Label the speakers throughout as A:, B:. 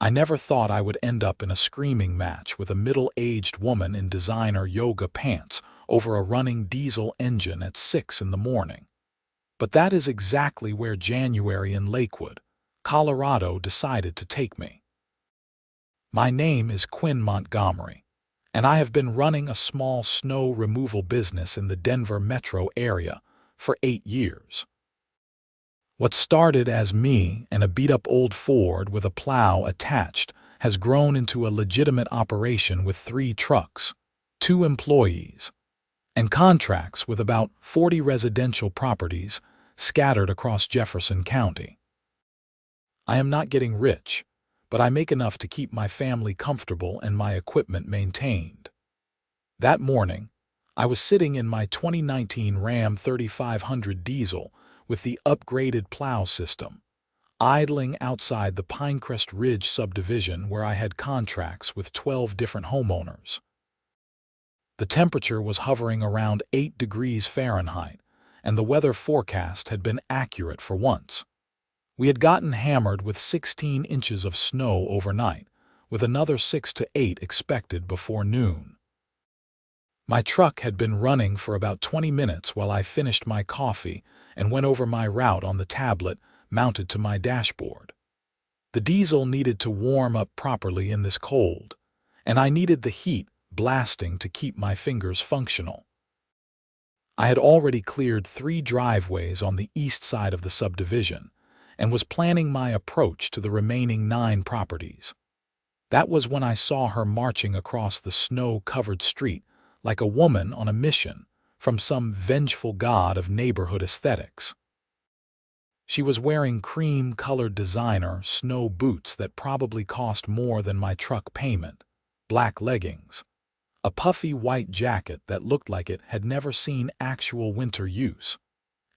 A: I never thought I would end up in a screaming match with a middle-aged woman in designer yoga pants over a running diesel engine at 6 in the morning. But that is exactly where January in Lakewood, Colorado decided to take me. My name is Quinn Montgomery, and I have been running a small snow removal business in the Denver metro area for 8 years. What started as me and a beat-up old Ford with a plow attached has grown into a legitimate operation with 3 trucks, 2 employees, and contracts with about 40 residential properties scattered across Jefferson County. I am not getting rich, but I make enough to keep my family comfortable and my equipment maintained. That morning, I was sitting in my 2019 Ram 3500 diesel with the upgraded Plow system, idling outside the Pinecrest Ridge subdivision where I had contracts with 12 different homeowners. The temperature was hovering around 8 degrees Fahrenheit, and the weather forecast had been accurate for once. We had gotten hammered with 16 inches of snow overnight, with another 6 to 8 expected before noon. My truck had been running for about 20 minutes while I finished my coffee and went over my route on the tablet mounted to my dashboard. The diesel needed to warm up properly in this cold, and I needed the heat blasting to keep my fingers functional. I had already cleared 3 driveways on the east side of the subdivision and was planning my approach to the remaining 9 properties. That was when I saw her marching across the snow-covered street like a woman on a mission from some vengeful god of neighborhood aesthetics. She was wearing cream-colored designer snow boots that probably cost more than my truck payment, black leggings, a puffy white jacket that looked like it had never seen actual winter use,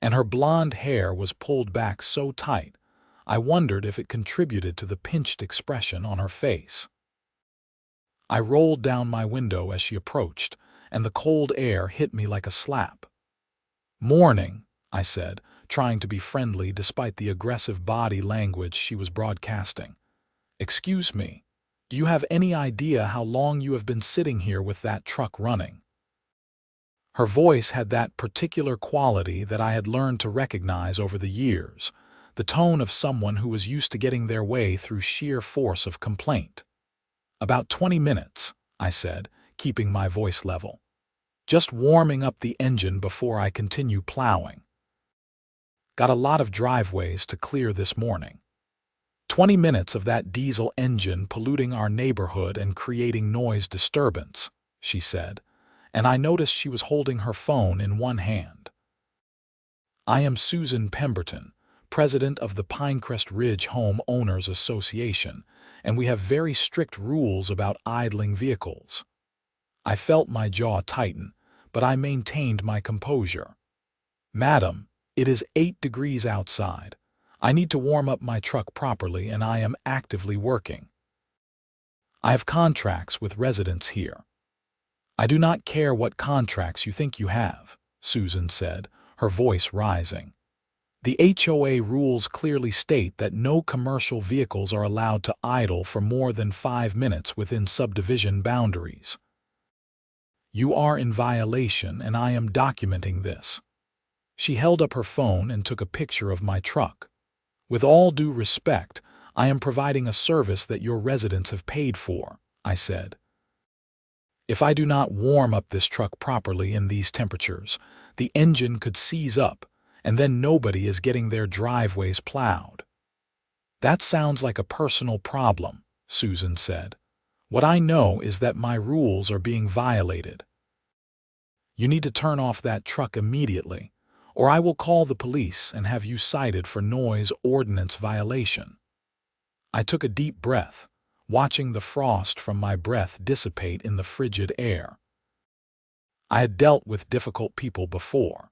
A: and her blonde hair was pulled back so tight I wondered if it contributed to the pinched expression on her face. I rolled down my window as she approached, and the cold air hit me like a slap. "Morning," I said, trying to be friendly despite the aggressive body language she was broadcasting. "Excuse me, do you have any idea how long you have been sitting here with that truck running?" Her voice had that particular quality that I had learned to recognize over the years, the tone of someone who was used to getting their way through sheer force of complaint. "About 20 minutes," I said, keeping my voice level. "Just warming up the engine before I continue plowing. Got a lot of driveways to clear this morning. 20 minutes of that diesel engine polluting our neighborhood and creating noise disturbance," she said, and I noticed she was holding her phone in one hand. "I am Susan Pemberton, president of the Pinecrest Ridge Home Owners Association, and we have very strict rules about idling vehicles." I felt my jaw tighten, but I maintained my composure. "Madam, it is 8 degrees outside. I need to warm up my truck properly, and I am actively working. I have contracts with residents here." "I do not care what contracts you think you have," Susan said, her voice rising. "The HOA rules clearly state that no commercial vehicles are allowed to idle for more than 5 minutes within subdivision boundaries. You are in violation, and I am documenting this." She held up her phone and took a picture of my truck. "With all due respect, I am providing a service that your residents have paid for," I said. "If I do not warm up this truck properly in these temperatures, the engine could seize up, and then nobody is getting their driveways plowed." "That sounds like a personal problem," Susan said. "What I know is that my rules are being violated. You need to turn off that truck immediately, or I will call the police and have you cited for noise ordinance violation." I took a deep breath, watching the frost from my breath dissipate in the frigid air. I had dealt with difficult people before,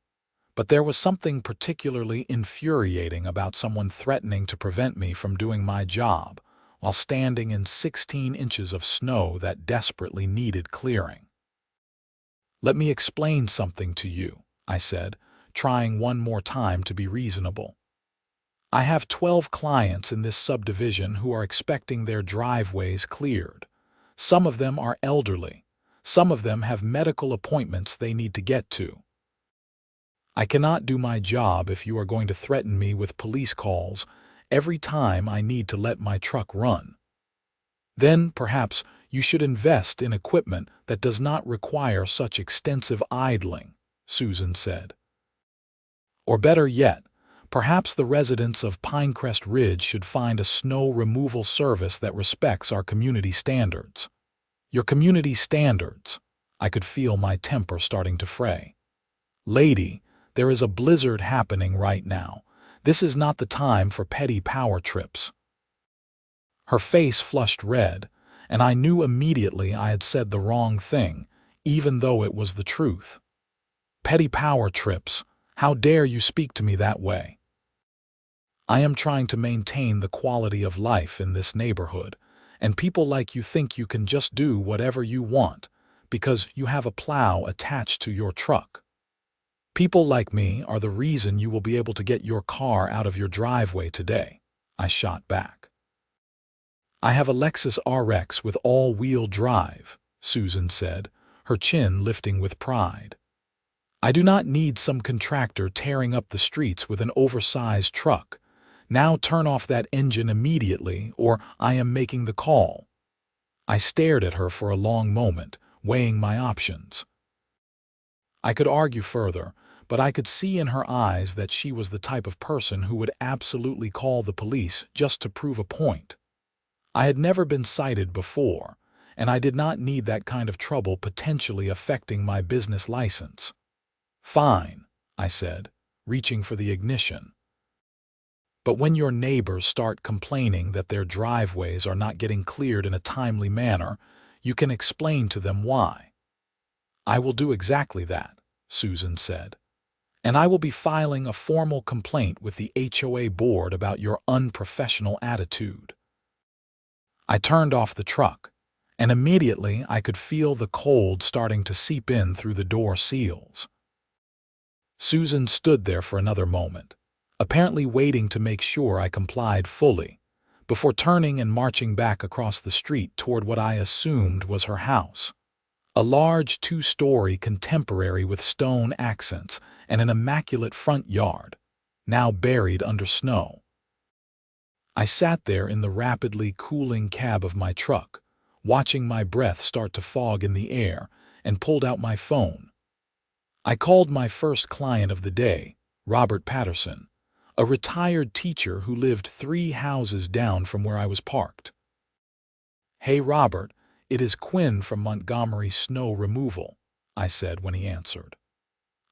A: but there was something particularly infuriating about someone threatening to prevent me from doing my job while standing in 16 inches of snow that desperately needed clearing. "Let me explain something to you," I said, trying one more time to be reasonable. I have 12 clients in this subdivision who are expecting their driveways cleared. Some of them are elderly. Some of them have medical appointments they need to get to. I cannot do my job if you are going to threaten me with police calls every time I need to let my truck run. Then, perhaps, you should invest in equipment that does not require such extensive idling, Susan said. Or better yet, perhaps the residents of Pinecrest Ridge should find a snow removal service that respects our community standards. Your community standards. I could feel my temper starting to fray. Lady, there is a blizzard happening right now. This is not the time for petty power trips. Her face flushed red, and I knew immediately I had said the wrong thing, even though it was the truth. Petty power trips. How dare you speak to me that way? I am trying to maintain the quality of life in this neighborhood, and people like you think you can just do whatever you want because you have a plow attached to your truck. People like me are the reason you will be able to get your car out of your driveway today, I shot back. I have a Lexus RX with all-wheel drive, Susan said, her chin lifting with pride. I do not need some contractor tearing up the streets with an oversized truck. Now turn off that engine immediately, or I am making the call. I stared at her for a long moment, weighing my options. I could argue further, but I could see in her eyes that she was the type of person who would absolutely call the police just to prove a point. I had never been cited before, and I did not need that kind of trouble potentially affecting my business license. Fine, I said, reaching for the ignition. But when your neighbors start complaining that their driveways are not getting cleared in a timely manner, you can explain to them why. I will do exactly that, Susan said. And I will be filing a formal complaint with the HOA board about your unprofessional attitude. I turned off the truck, and immediately I could feel the cold starting to seep in through the door seals. Susan stood there for another moment, apparently waiting to make sure I complied fully, before turning and marching back across the street toward what I assumed was her house. A large two-story contemporary with stone accents and an immaculate front yard, now buried under snow. I sat there in the rapidly cooling cab of my truck, watching my breath start to fog in the air, and pulled out my phone. I called my first client of the day, Robert Patterson, a retired teacher who lived 3 houses down from where I was parked. "Hey, Robert, it is Quinn from Montgomery Snow Removal," I said when he answered.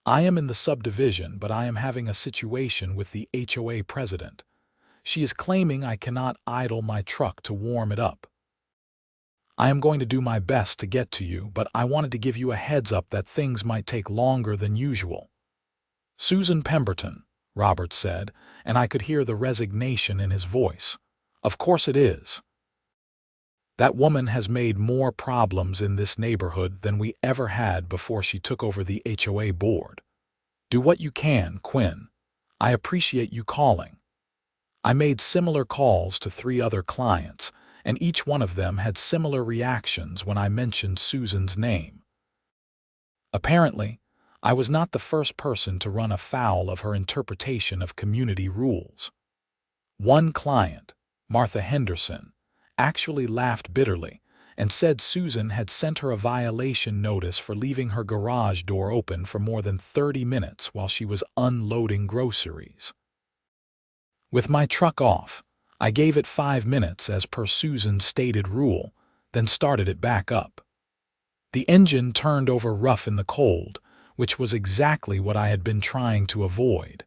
A: "I am in the subdivision, but I am having a situation with the HOA president. She is claiming I cannot idle my truck to warm it up. I am going to do my best to get to you, but I wanted to give you a heads up that things might take longer than usual." "Susan Pemberton," Robert said, and I could hear the resignation in his voice. "Of course it is. That woman has made more problems in this neighborhood than we ever had before she took over the HOA board. Do what you can, Quinn. I appreciate you calling." I made similar calls to 3 other clients, and each one of them had similar reactions when I mentioned Susan's name. Apparently, I was not the first person to run afoul of her interpretation of community rules. One client, Martha Henderson, actually laughed bitterly and said Susan had sent her a violation notice for leaving her garage door open for more than 30 minutes while she was unloading groceries. With my truck off, I gave it 5 minutes as per Susan's stated rule, then started it back up. The engine turned over rough in the cold, which was exactly what I had been trying to avoid.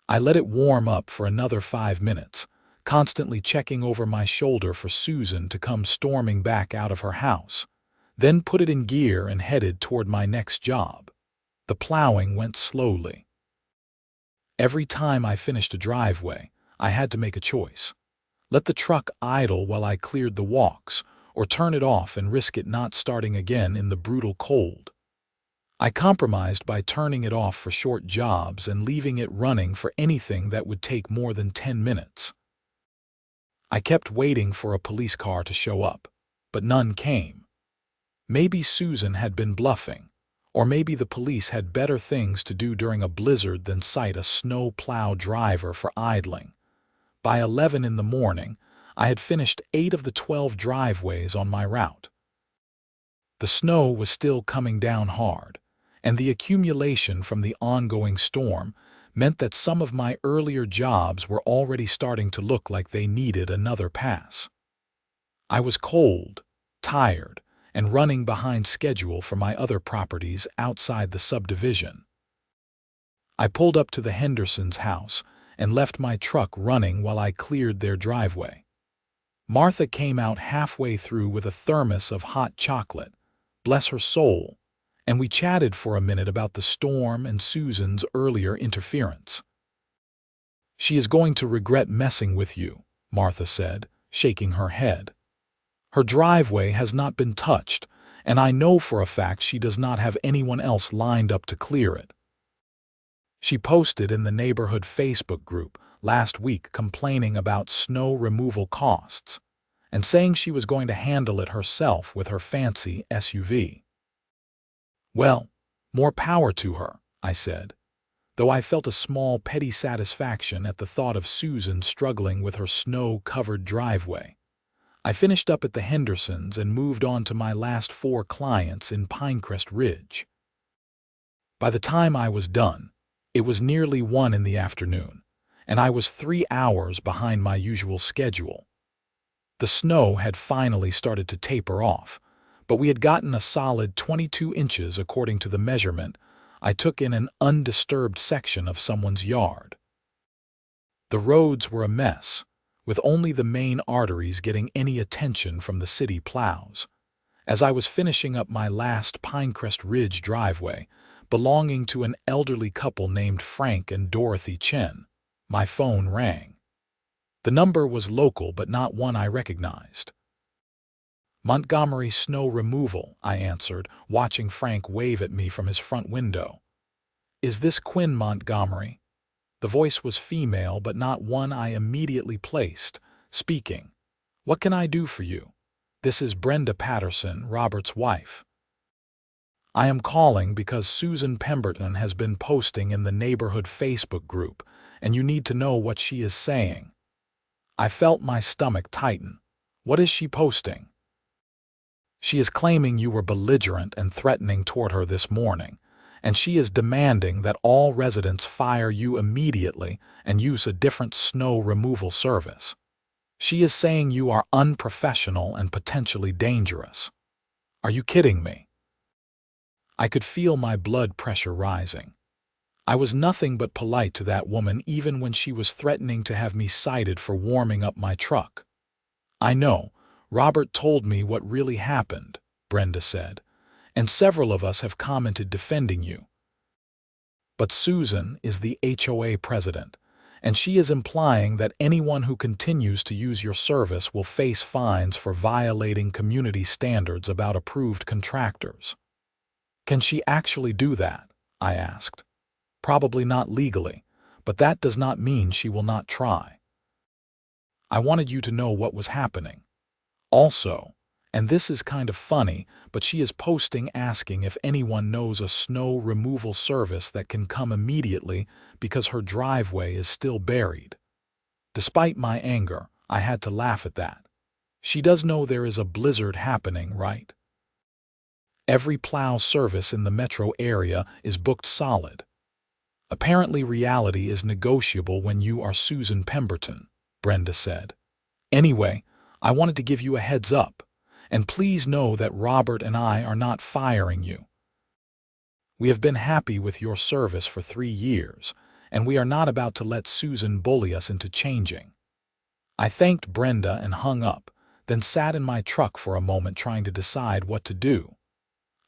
A: I let it warm up for another 5 minutes, constantly checking over my shoulder for Susan to come storming back out of her house, then put it in gear and headed toward my next job. The plowing went slowly. Every time I finished a driveway, I had to make a choice. Let the truck idle while I cleared the walks, or turn it off and risk it not starting again in the brutal cold. I compromised by turning it off for short jobs and leaving it running for anything that would take more than 10 minutes. I kept waiting for a police car to show up, but none came. Maybe Susan had been bluffing, or maybe the police had better things to do during a blizzard than cite a snow plow driver for idling. By 11 in the morning, I had finished 8 of the 12 driveways on my route. The snow was still coming down hard, and the accumulation from the ongoing storm meant that some of my earlier jobs were already starting to look like they needed another pass. I was cold, tired, and running behind schedule for my other properties outside the subdivision. I pulled up to the Hendersons' house and left my truck running while I cleared their driveway. Martha came out halfway through with a thermos of hot chocolate, bless her soul, and we chatted for a minute about the storm and Susan's earlier interference. "She is going to regret messing with you," Martha said, shaking her head. "Her driveway has not been touched, and I know for a fact she does not have anyone else lined up to clear it. She posted in the neighborhood Facebook group last week complaining about snow removal costs and saying she was going to handle it herself with her fancy SUV. Well, more power to her, I said, though I felt a small petty satisfaction at the thought of Susan struggling with her snow-covered driveway. I finished up at the Hendersons and moved on to my last 4 clients in Pinecrest Ridge. By the time I was done, it was nearly 1 in the afternoon, and I was 3 hours behind my usual schedule. The snow had finally started to taper off, but we had gotten a solid 22 inches according to the measurement I took in an undisturbed section of someone's yard. The roads were a mess, with only the main arteries getting any attention from the city plows. As I was finishing up my last Pinecrest Ridge driveway, belonging to an elderly couple named Frank and Dorothy Chen, my phone rang. The number was local but not one I recognized. "Montgomery Snow Removal," I answered, watching Frank wave at me from his front window. "Is this Quinn Montgomery?" The voice was female but not one I immediately placed, speaking. "What can I do for you? This is Brenda Patterson, Robert's wife. I am calling because Susan Pemberton has been posting in the neighborhood Facebook group, and you need to know what she is saying." I felt my stomach tighten. "What is she posting?" "She is claiming you were belligerent and threatening toward her this morning, and she is demanding that all residents fire you immediately and use a different snow removal service. She is saying you are unprofessional and potentially dangerous." Are you kidding me? I could feel my blood pressure rising. I was nothing but polite to that woman even when she was threatening to have me cited for warming up my truck. "I know, Robert told me what really happened," Brenda said, "and several of us have commented defending you. But Susan is the HOA president, and she is implying that anyone who continues to use your service will face fines for violating community standards about approved contractors." "Can she actually do that?" I asked. "Probably not legally, but that does not mean she will not try." I wanted you to know what was happening. Also, and this is kind of funny, but she is posting asking if anyone knows a snow removal service that can come immediately because her driveway is still buried. Despite my anger, I had to laugh at that. She does know there is a blizzard happening, right? Every plow service in the metro area is booked solid. Apparently reality is negotiable when you are Susan Pemberton, Brenda said. "Anyway, I wanted to give you a heads up, and please know that Robert and I are not firing you. We have been happy with your service for 3 years, and we are not about to let Susan bully us into changing." I thanked Brenda and hung up, then sat in my truck for a moment trying to decide what to do.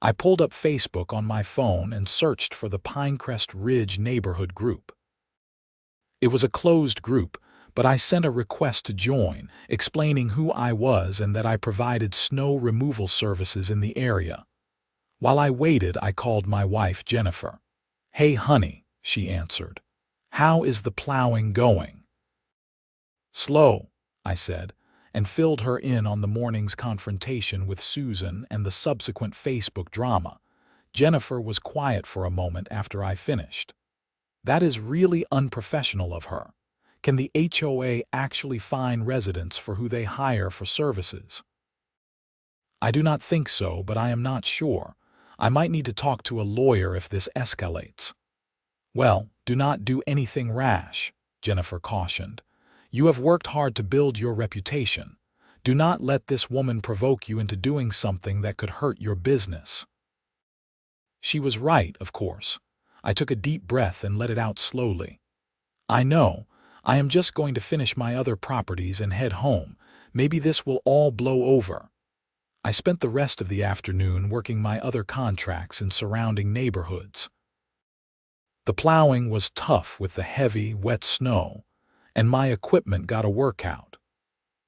A: I pulled up Facebook on my phone and searched for the Pinecrest Ridge neighborhood group. It was a closed group, but I sent a request to join, explaining who I was and that I provided snow removal services in the area. While I waited, I called my wife, Jennifer. "Hey, honey," she answered. "How is the plowing going?" "Slow," I said, and filled her in on the morning's confrontation with Susan and the subsequent Facebook drama. Jennifer was quiet for a moment after I finished. "That is really unprofessional of her. Can the HOA actually fine residents for who they hire for services?" "I do not think so, but I am not sure. I might need to talk to a lawyer if this escalates." "Well, do not do anything rash," Jennifer cautioned. "You have worked hard to build your reputation. Do not let this woman provoke you into doing something that could hurt your business." She was right, of course. I took a deep breath and let it out slowly. "I know. I am just going to finish my other properties and head home. Maybe this will all blow over." I spent the rest of the afternoon working my other contracts in surrounding neighborhoods. The plowing was tough with the heavy, wet snow, and my equipment got a workout.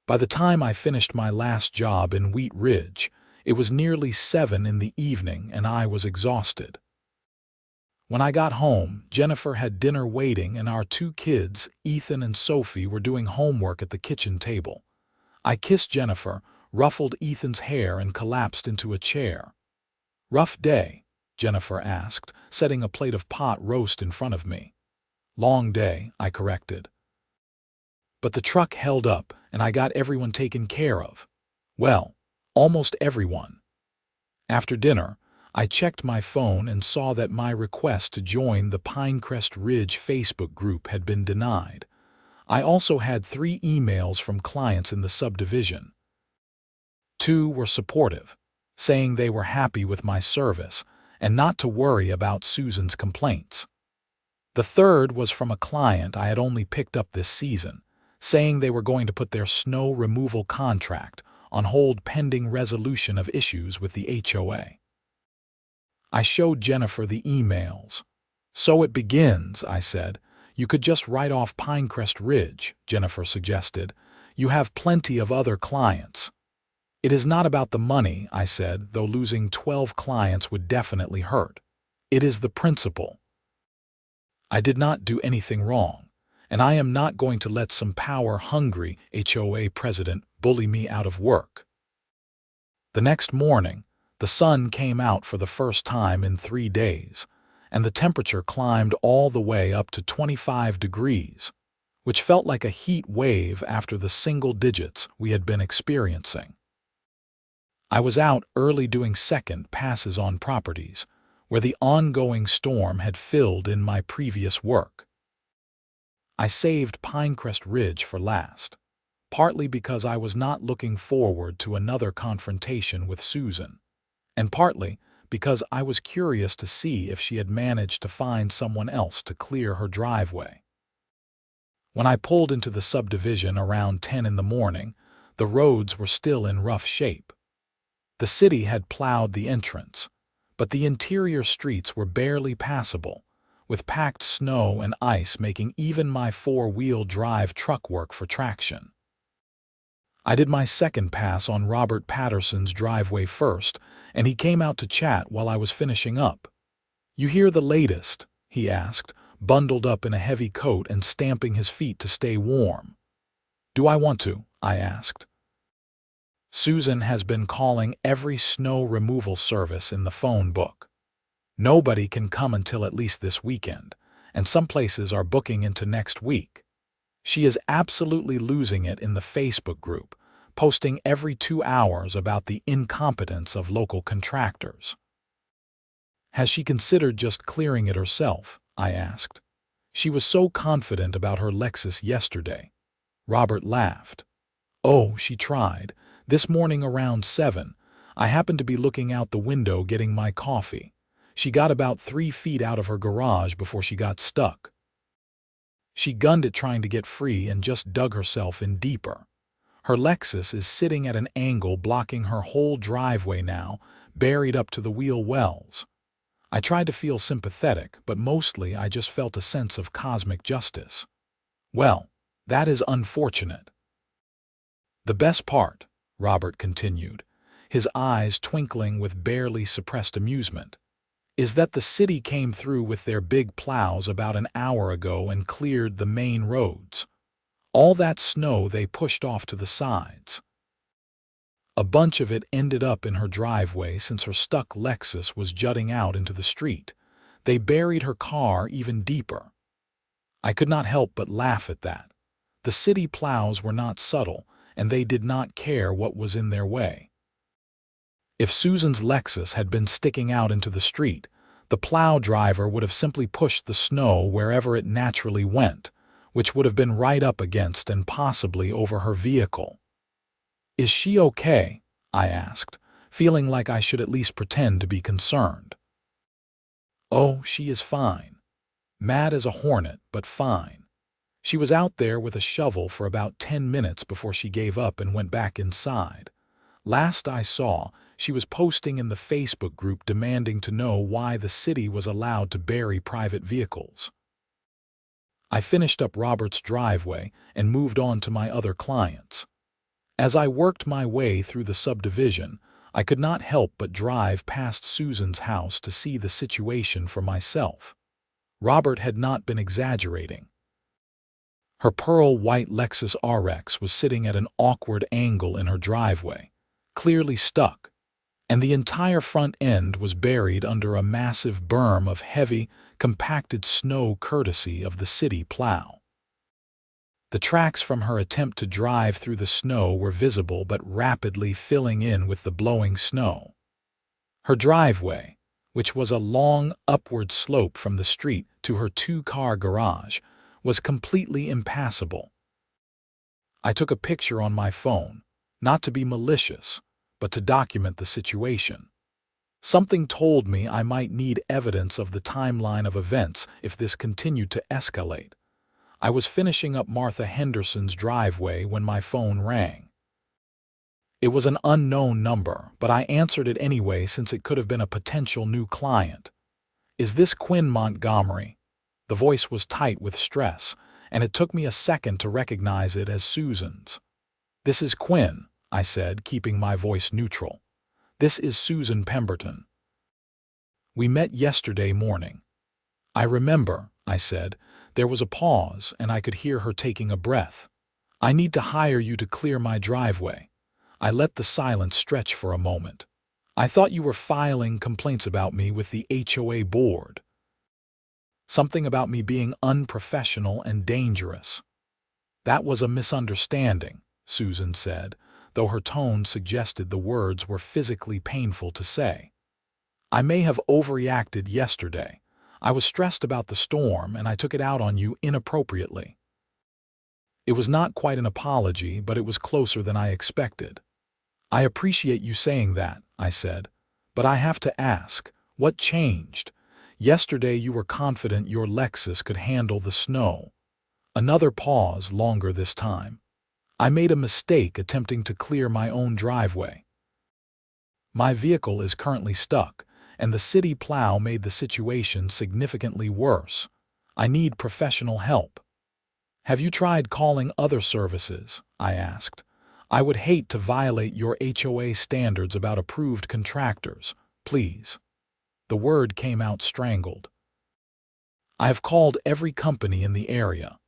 A: By the time I finished my last job in Wheat Ridge, it was nearly 7 in the evening and I was exhausted. When I got home, Jennifer had dinner waiting and our 2 kids, Ethan and Sophie, were doing homework at the kitchen table. I kissed Jennifer, ruffled Ethan's hair, and collapsed into a chair. "Rough day?" Jennifer asked, setting a plate of pot roast in front of me. "Long day," I corrected. "But the truck held up and I got everyone taken care of. Well, almost everyone." After dinner, I checked my phone and saw that my request to join the Pinecrest Ridge Facebook group had been denied. I also had 3 emails from clients in the subdivision. 2 were supportive, saying they were happy with my service and not to worry about Susan's complaints. The 3rd was from a client I had only picked up this season, saying they were going to put their snow removal contract on hold pending resolution of issues with the HOA. I showed Jennifer the emails. "So it begins," I said. "You could just write off Pinecrest Ridge," Jennifer suggested. "You have plenty of other clients." "It is not about the money," I said, though losing 12 clients would definitely hurt. "It is the principle. I did not do anything wrong, and I am not going to let some power-hungry HOA president bully me out of work." The next morning, the sun came out for the first time in 3 days, and the temperature climbed all the way up to 25 degrees, which felt like a heat wave after the single digits we had been experiencing. I was out early doing second passes on properties, where the ongoing storm had filled in my previous work. I saved Pinecrest Ridge for last, partly because I was not looking forward to another confrontation with Susan, and partly because I was curious to see if she had managed to find someone else to clear her driveway. When I pulled into the subdivision around 10 in the morning, the roads were still in rough shape. The city had plowed the entrance, but the interior streets were barely passable, with packed snow and ice making even my 4-wheel drive truck work for traction. I did my second pass on Robert Patterson's driveway first, and he came out to chat while I was finishing up. "You hear the latest?" he asked, bundled up in a heavy coat and stamping his feet to stay warm. "Do I want to?" I asked. "Susan has been calling every snow removal service in the phone book. Nobody can come until at least this weekend, and some places are booking into next week. She is absolutely losing it in the Facebook group, posting every 2 hours about the incompetence of local contractors." "Has she considered just clearing it herself?" I asked. "She was so confident about her Lexus yesterday." Robert laughed. "Oh, she tried. This morning around 7, I happened to be looking out the window getting my coffee. She got about 3 feet out of her garage before she got stuck. She gunned it trying to get free and just dug herself in deeper. Her Lexus is sitting at an angle blocking her whole driveway now, buried up to the wheel wells." I tried to feel sympathetic, but mostly I just felt a sense of cosmic justice. "Well, that is unfortunate." "The best part," Robert continued, his eyes twinkling with barely suppressed amusement, "is that the city came through with their big plows about an hour ago and cleared the main roads. All that snow they pushed off to the sides. A bunch of it ended up in her driveway since her stuck Lexus was jutting out into the street. They buried her car even deeper." I could not help but laugh at that. The city plows were not subtle, and they did not care what was in their way. If Susan's Lexus had been sticking out into the street, the plow driver would have simply pushed the snow wherever it naturally went, which would have been right up against and possibly over her vehicle. "Is she okay?" I asked, feeling like I should at least pretend to be concerned. "Oh, she is fine. Mad as a hornet, but fine. She was out there with a shovel for about 10 minutes before she gave up and went back inside. Last I saw, she was posting in the Facebook group demanding to know why the city was allowed to bury private vehicles." I finished up Robert's driveway and moved on to my other clients. As I worked my way through the subdivision, I could not help but drive past Susan's house to see the situation for myself. Robert had not been exaggerating. Her pearl-white Lexus RX was sitting at an awkward angle in her driveway, clearly stuck, and the entire front end was buried under a massive berm of heavy, compacted snow courtesy of the city plow. The tracks from her attempt to drive through the snow were visible but rapidly filling in with the blowing snow. Her driveway, which was a long, upward slope from the street to her two-car garage, was completely impassable. I took a picture on my phone, not to be malicious, but to document the situation. Something told me I might need evidence of the timeline of events if this continued to escalate. I was finishing up Martha Henderson's driveway when my phone rang. It was an unknown number, but I answered it anyway since it could have been a potential new client. "Is this Quinn Montgomery?" The voice was tight with stress, and it took me a second to recognize it as Susan's. "This is Quinn," I said, keeping my voice neutral. "This is Susan Pemberton. We met yesterday morning." "I remember," I said. There was a pause, and I could hear her taking a breath. "I need to hire you to clear my driveway." I let the silence stretch for a moment. "I thought you were filing complaints about me with the HOA board." "Something about me being unprofessional and dangerous." "That was a misunderstanding," Susan said, though her tone suggested the words were physically painful to say. "I may have overreacted yesterday. I was stressed about the storm and I took it out on you inappropriately." It was not quite an apology, but it was closer than I expected. "I appreciate you saying that," I said, "but I have to ask, what changed? Yesterday you were confident your Lexus could handle the snow." Another pause, longer this time. "I made a mistake attempting to clear my own driveway. My vehicle is currently stuck, and the city plow made the situation significantly worse. I need professional help." "Have you tried calling other services?" I asked. "I would hate to violate your HOA standards about approved contractors. Please." The word came out strangled. "I have called every company in the area.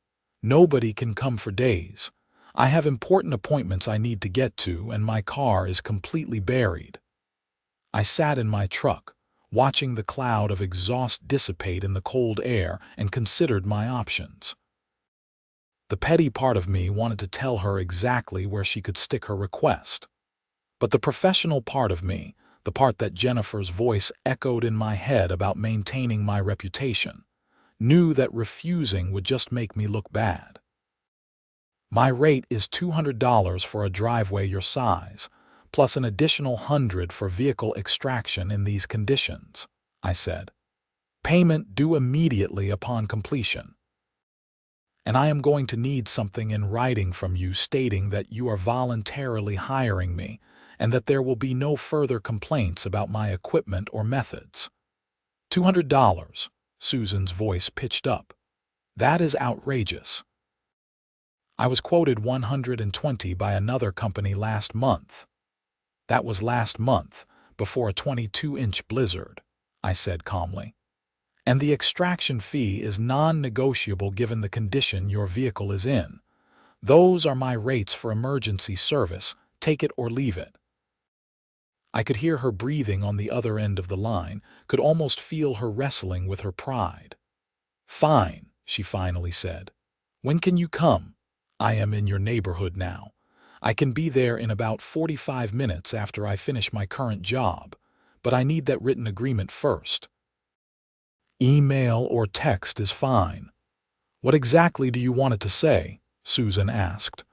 A: Nobody can come for days. I have important appointments I need to get to, and my car is completely buried." I sat in my truck, watching the cloud of exhaust dissipate in the cold air, and considered my options. The petty part of me wanted to tell her exactly where she could stick her request. But the professional part of me, the part that Jennifer's voice echoed in my head about maintaining my reputation, knew that refusing would just make me look bad. "My rate is $200 for a driveway your size, plus an additional $100 for vehicle extraction in these conditions," I said. "Payment due immediately upon completion. And I am going to need something in writing from you stating that you are voluntarily hiring me and that there will be no further complaints about my equipment or methods." $200, Susan's voice pitched up. "That is outrageous. I was quoted $120 by another company last month." That was last month, before a 22-inch blizzard, I said calmly. And the extraction fee is non-negotiable given the condition your vehicle is in. Those are my rates for emergency service. Take it or leave it. I could hear her breathing on the other end of the line, could almost feel her wrestling with her pride. Fine, she finally said. When can you come? I am in your neighborhood now. I can be there in about 45 minutes after I finish my current job, but I need that written agreement first. Email or text is fine. What exactly do you want it to say? Susan asked.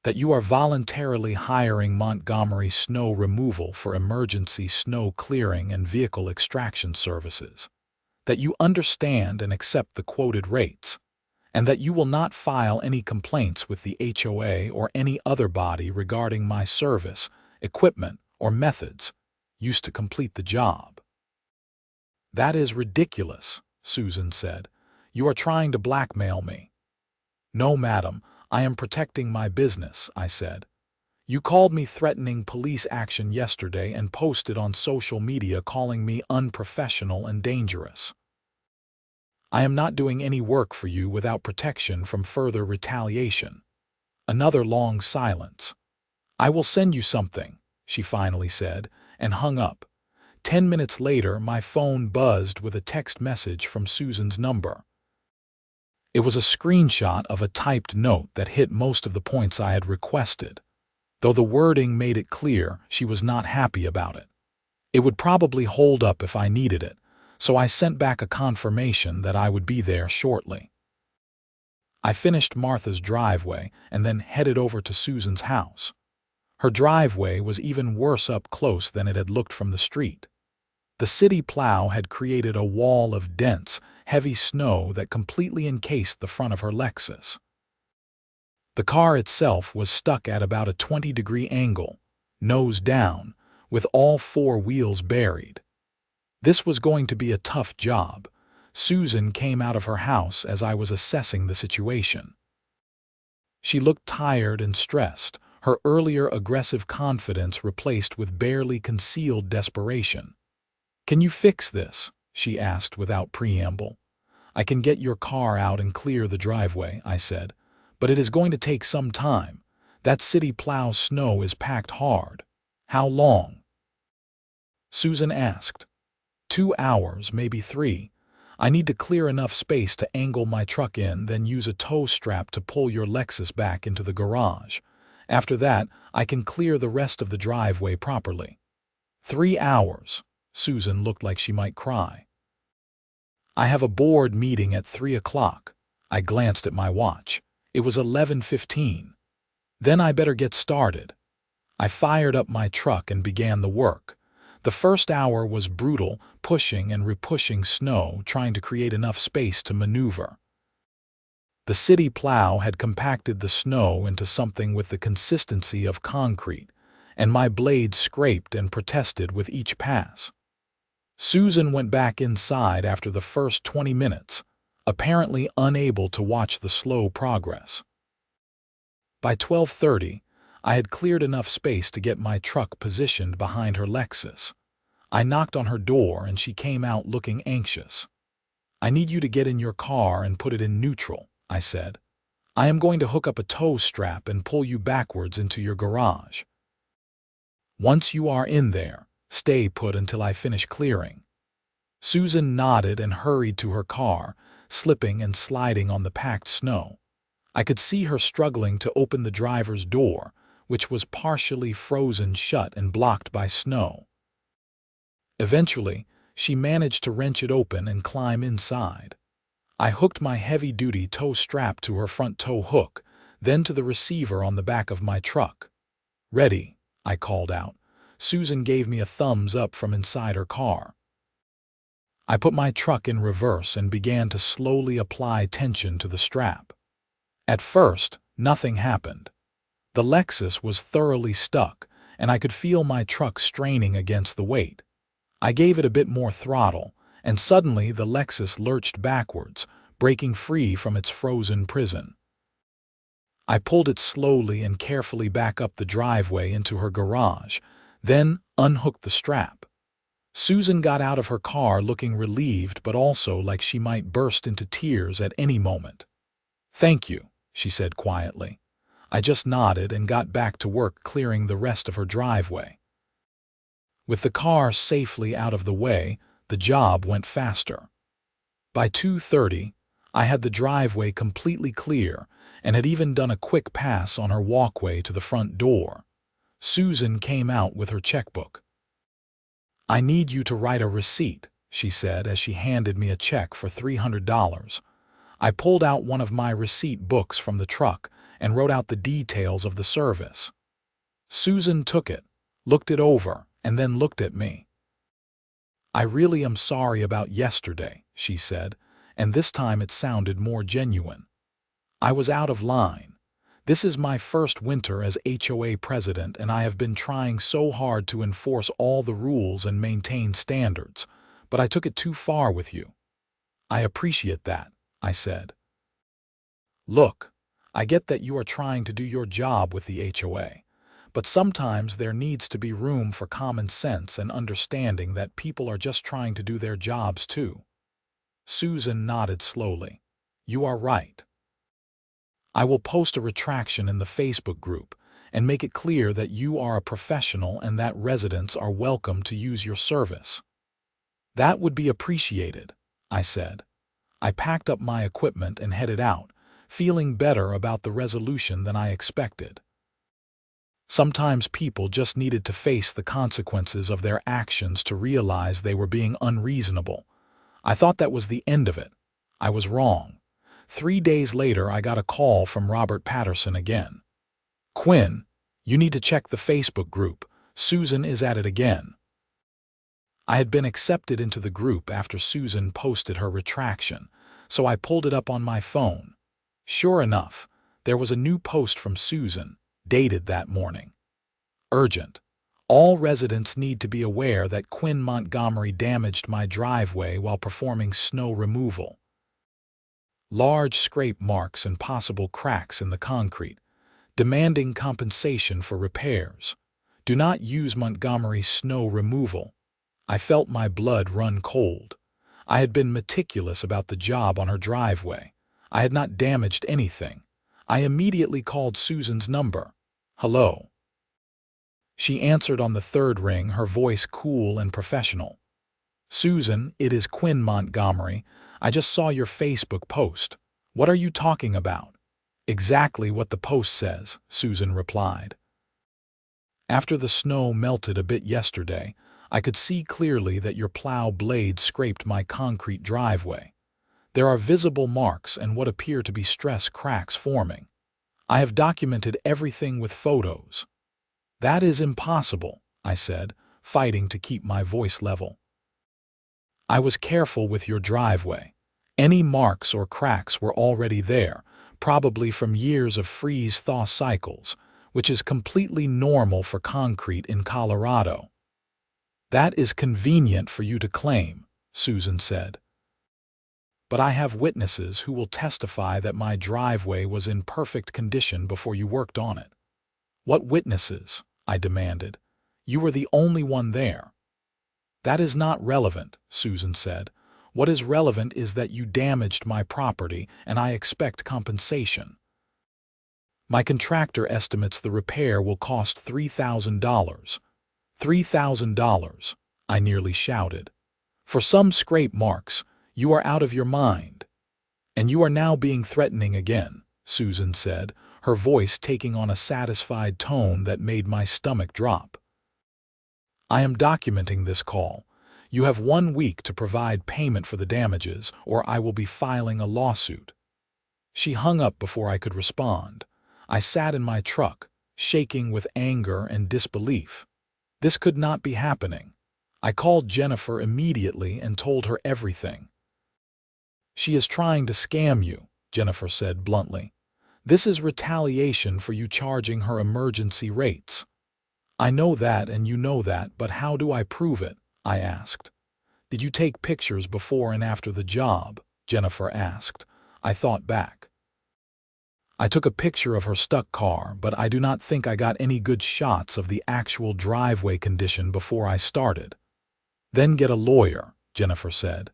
A: That you are voluntarily hiring Montgomery Snow Removal for emergency snow clearing and vehicle extraction services. That you understand and accept the quoted rates, and that you will not file any complaints with the HOA or any other body regarding my service, equipment, or methods used to complete the job. That is ridiculous, Susan said. You are trying to blackmail me. No, madam, I am protecting my business, I said. You called me threatening police action yesterday and posted on social media calling me unprofessional and dangerous. I am not doing any work for you without protection from further retaliation. Another long silence. I will send you something, she finally said, and hung up. 10 minutes later, my phone buzzed with a text message from Susan's number. It was a screenshot of a typed note that hit most of the points I had requested, though the wording made it clear she was not happy about it. It would probably hold up if I needed it, so I sent back a confirmation that I would be there shortly. I finished Martha's driveway and then headed over to Susan's house. Her driveway was even worse up close than it had looked from the street. The city plow had created a wall of dense, heavy snow that completely encased the front of her Lexus. The car itself was stuck at about a 20-degree angle, nose down, with all four wheels buried. This was going to be a tough job. Susan came out of her house as I was assessing the situation. She looked tired and stressed, her earlier aggressive confidence replaced with barely concealed desperation. Can you fix this? She asked without preamble. I can get your car out and clear the driveway, I said, but it is going to take some time. That city plow snow is packed hard. How long? Susan asked. 2 hours, maybe 3. I need to clear enough space to angle my truck in, then use a tow strap to pull your Lexus back into the garage. After that, I can clear the rest of the driveway properly. 3 hours. Susan looked like she might cry. I have a board meeting at 3 o'clock. I glanced at my watch. It was 11:15. Then I better get started. I fired up my truck and began the work. The first hour was brutal, pushing and repushing snow, trying to create enough space to maneuver. The city plow had compacted the snow into something with the consistency of concrete, and my blade scraped and protested with each pass. Susan went back inside after the first 20 minutes, apparently unable to watch the slow progress. By 12:30, I had cleared enough space to get my truck positioned behind her Lexus. I knocked on her door and she came out looking anxious. I need you to get in your car and put it in neutral, I said. I am going to hook up a tow strap and pull you backwards into your garage. Once you are in there, stay put until I finish clearing. Susan nodded and hurried to her car, slipping and sliding on the packed snow. I could see her struggling to open the driver's door, which was partially frozen shut and blocked by snow. Eventually, she managed to wrench it open and climb inside. I hooked my heavy-duty tow strap to her front tow hook, then to the receiver on the back of my truck. Ready, I called out. Susan gave me a thumbs up from inside her car. I put my truck in reverse and began to slowly apply tension to the strap. At first, nothing happened. The Lexus was thoroughly stuck, and I could feel my truck straining against the weight. I gave it a bit more throttle, and suddenly the Lexus lurched backwards, breaking free from its frozen prison. I pulled it slowly and carefully back up the driveway into her garage, then unhooked the strap. Susan got out of her car looking relieved but also like she might burst into tears at any moment. "Thank you," she said quietly. I just nodded and got back to work clearing the rest of her driveway. With the car safely out of the way, the job went faster. By 2:30, I had the driveway completely clear and had even done a quick pass on her walkway to the front door. Susan came out with her checkbook. "I need you to write a receipt," she said as she handed me a check for $300. I pulled out one of my receipt books from the truck and wrote out the details of the service. Susan took it, looked it over, and then looked at me. "I really am sorry about yesterday," she said, and this time it sounded more genuine. "I was out of line. This is my first winter as HOA president, and I have been trying so hard to enforce all the rules and maintain standards, but I took it too far with you." "I appreciate that," I said. "Look, I get that you are trying to do your job with the HOA, but sometimes there needs to be room for common sense and understanding that people are just trying to do their jobs too." Susan nodded slowly. "You are right. I will post a retraction in the Facebook group and make it clear that you are a professional and that residents are welcome to use your service." "That would be appreciated," I said. I packed up my equipment and headed out, feeling better about the resolution than I expected. Sometimes people just needed to face the consequences of their actions to realize they were being unreasonable. I thought that was the end of it. I was wrong. 3 days later, I got a call from Robert Patterson again. "Quinn, you need to check the Facebook group. Susan is at it again." I had been accepted into the group after Susan posted her retraction, so I pulled it up on my phone. Sure enough, there was a new post from Susan, dated that morning. "Urgent. All residents need to be aware that Quinn Montgomery damaged my driveway while performing snow removal. Large scrape marks and possible cracks in the concrete. Demanding compensation for repairs. Do not use Montgomery's snow removal." I felt my blood run cold. I had been meticulous about the job on her driveway. I had not damaged anything. I immediately called Susan's number. "Hello." She answered on the third ring, her voice cool and professional. "Susan, it is Quinn Montgomery. I just saw your Facebook post. What are you talking about?" "Exactly what the post says," Susan replied. "After the snow melted a bit yesterday, I could see clearly that your plow blade scraped my concrete driveway. There are visible marks and what appear to be stress cracks forming. I have documented everything with photos." "That is impossible," I said, fighting to keep my voice level. "I was careful with your driveway. Any marks or cracks were already there, probably from years of freeze-thaw cycles, which is completely normal for concrete in Colorado." "That is convenient for you to claim," Susan said. "But I have witnesses who will testify that my driveway was in perfect condition before you worked on it." "What witnesses?" I demanded. "You were the only one there." "That is not relevant," Susan said. "What is relevant is that you damaged my property and I expect compensation. My contractor estimates the repair will cost $3,000. $3,000, I nearly shouted. "For some scrape marks, you are out of your mind." "And you are now being threatening again," Susan said, her voice taking on a satisfied tone that made my stomach drop. "I am documenting this call. You have 1 week to provide payment for the damages, or I will be filing a lawsuit." She hung up before I could respond. I sat in my truck, shaking with anger and disbelief. This could not be happening. I called Jennifer immediately and told her everything. "She is trying to scam you," Jennifer said bluntly. "This is retaliation for you charging her emergency rates." "I know that and you know that, but how do I prove it?" I asked. "Did you take pictures before and after the job?" Jennifer asked. I thought back. I took a picture of her stuck car, but I do not think I got any good shots of the actual driveway condition before I started. Then get a lawyer, Jennifer said.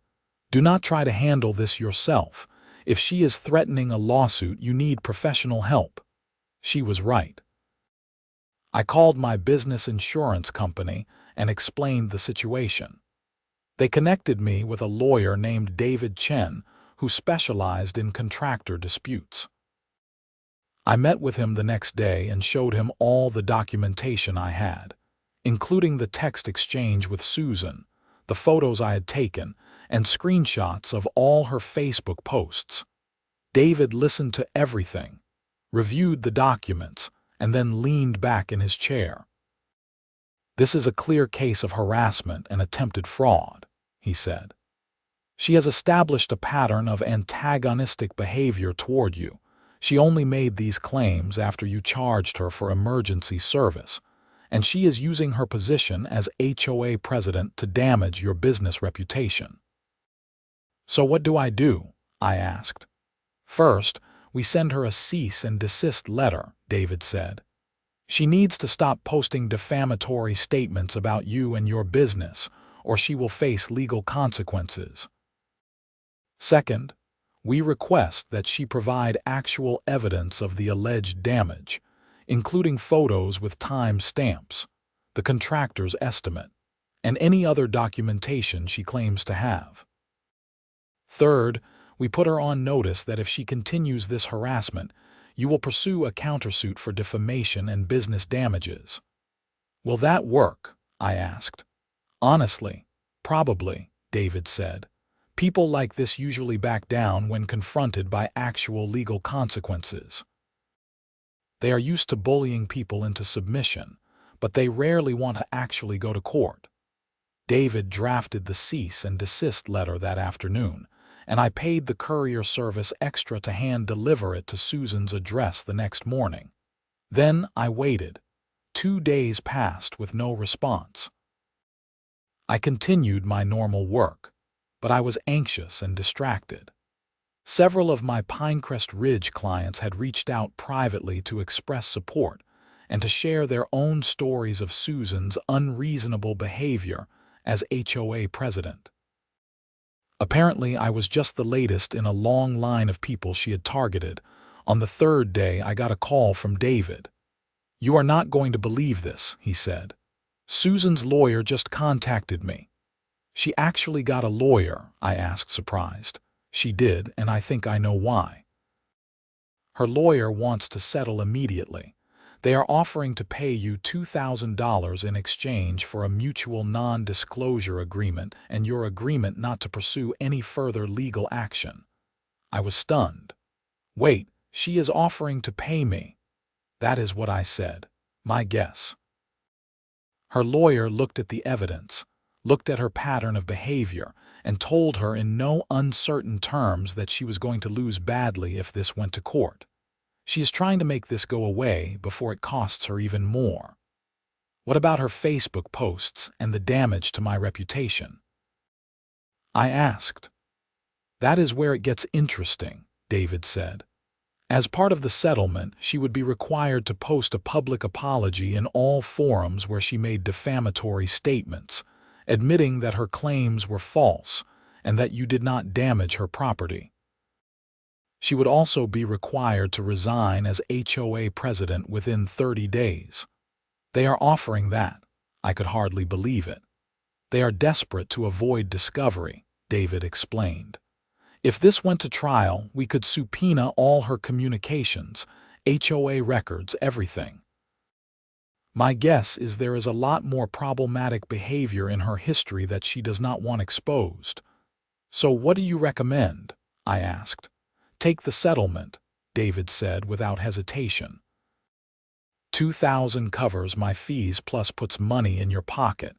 A: Do not try to handle this yourself. If she is threatening a lawsuit, you need professional help. She was right. I called my business insurance company and explained the situation. They connected me with a lawyer named David Chen, who specialized in contractor disputes. I met with him the next day and showed him all the documentation I had, including the text exchange with Susan, the photos I had taken, and screenshots of all her Facebook posts. David listened to everything, reviewed the documents, and then leaned back in his chair. "This is a clear case of harassment and attempted fraud," he said. "She has established a pattern of antagonistic behavior toward you. She only made these claims after you charged her for emergency service, and she is using her position as HOA president to damage your business reputation." "So what do I do?" I asked. "First, we send her a cease and desist letter," David said. "She needs to stop posting defamatory statements about you and your business, or she will face legal consequences. Second, we request that she provide actual evidence of the alleged damage, including photos with time stamps, the contractor's estimate, and any other documentation she claims to have. Third, we put her on notice that if she continues this harassment, you will pursue a countersuit for defamation and business damages." "Will that work?" I asked. "Honestly, probably," David said. "People like this usually back down when confronted by actual legal consequences. They are used to bullying people into submission, but they rarely want to actually go to court." David drafted the cease and desist letter that afternoon, and I paid the courier service extra to hand-deliver it to Susan's address the next morning. Then I waited. 2 days passed with no response. I continued my normal work, but I was anxious and distracted. Several of my Pinecrest Ridge clients had reached out privately to express support and to share their own stories of Susan's unreasonable behavior as HOA president. Apparently, I was just the latest in a long line of people she had targeted. On the third day, I got a call from David. "You are not going to believe this," he said. "Susan's lawyer just contacted me." "She actually got a lawyer?" I asked, surprised. "She did, and I think I know why." "Her lawyer wants to settle immediately. They are offering to pay you $2,000 in exchange for a mutual non-disclosure agreement and your agreement not to pursue any further legal action." I was stunned. "Wait, she is offering to pay me?" "That is what I said. My guess." Her lawyer looked at the evidence, looked at her pattern of behavior, and told her in no uncertain terms that she was going to lose badly if this went to court. She is trying to make this go away before it costs her even more. "What about her Facebook posts and the damage to my reputation?" I asked. "That is where it gets interesting," David said. "As part of the settlement, she would be required to post a public apology in all forums where she made defamatory statements, admitting that her claims were false and that you did not damage her property. She would also be required to resign as HOA president within 30 days. They are offering that." I could hardly believe it. "They are desperate to avoid discovery," David explained. "If this went to trial, we could subpoena all her communications, HOA records, everything. My guess is there is a lot more problematic behavior in her history that she does not want exposed." "So what do you recommend?" I asked. "Take the settlement," David said without hesitation. $2,000 covers my fees plus puts money in your pocket.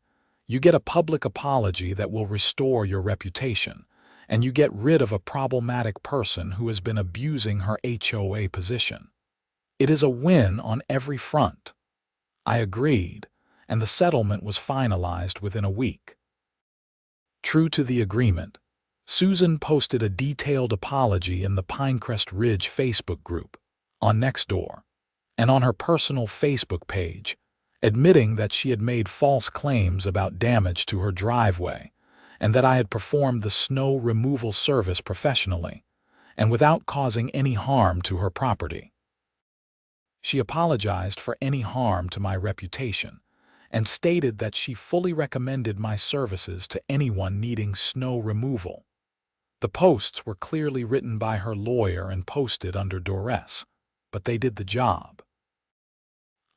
A: You get a public apology that will restore your reputation, and you get rid of a problematic person who has been abusing her HOA position. It is a win on every front." I agreed, and the settlement was finalized within a week. True to the agreement, Susan posted a detailed apology in the Pinecrest Ridge Facebook group. on Nextdoor, and on her personal Facebook page, admitting that she had made false claims about damage to her driveway and that I had performed the snow removal service professionally and without causing any harm to her property. She apologized for any harm to my reputation and stated that she fully recommended my services to anyone needing snow removal. The posts were clearly written by her lawyer and posted under duress, but they did the job.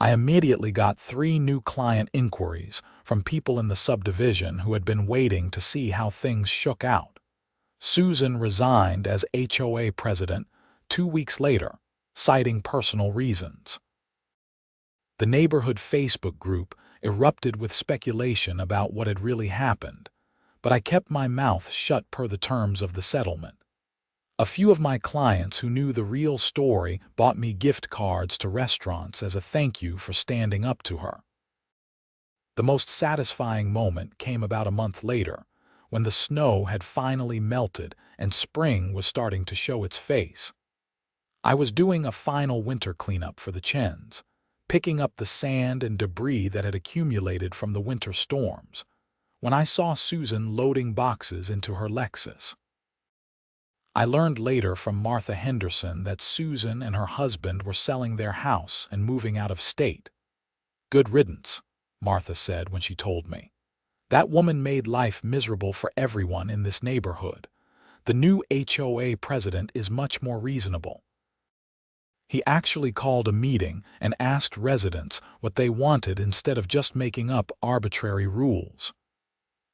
A: I immediately got 3 new client inquiries from people in the subdivision who had been waiting to see how things shook out. Susan resigned as HOA president 2 weeks later, citing personal reasons. The neighborhood Facebook group erupted with speculation about what had really happened, but I kept my mouth shut per the terms of the settlement. A few of my clients who knew the real story bought me gift cards to restaurants as a thank you for standing up to her. The most satisfying moment came about a month later, when the snow had finally melted and spring was starting to show its face. I was doing a final winter cleanup for the Chens, picking up the sand and debris that had accumulated from the winter storms, when I saw Susan loading boxes into her Lexus. I learned later from Martha Henderson that Susan and her husband were selling their house and moving out of state. "Good riddance," Martha said when she told me. "That woman made life miserable for everyone in this neighborhood. The new HOA president is much more reasonable. He actually called a meeting and asked residents what they wanted instead of just making up arbitrary rules."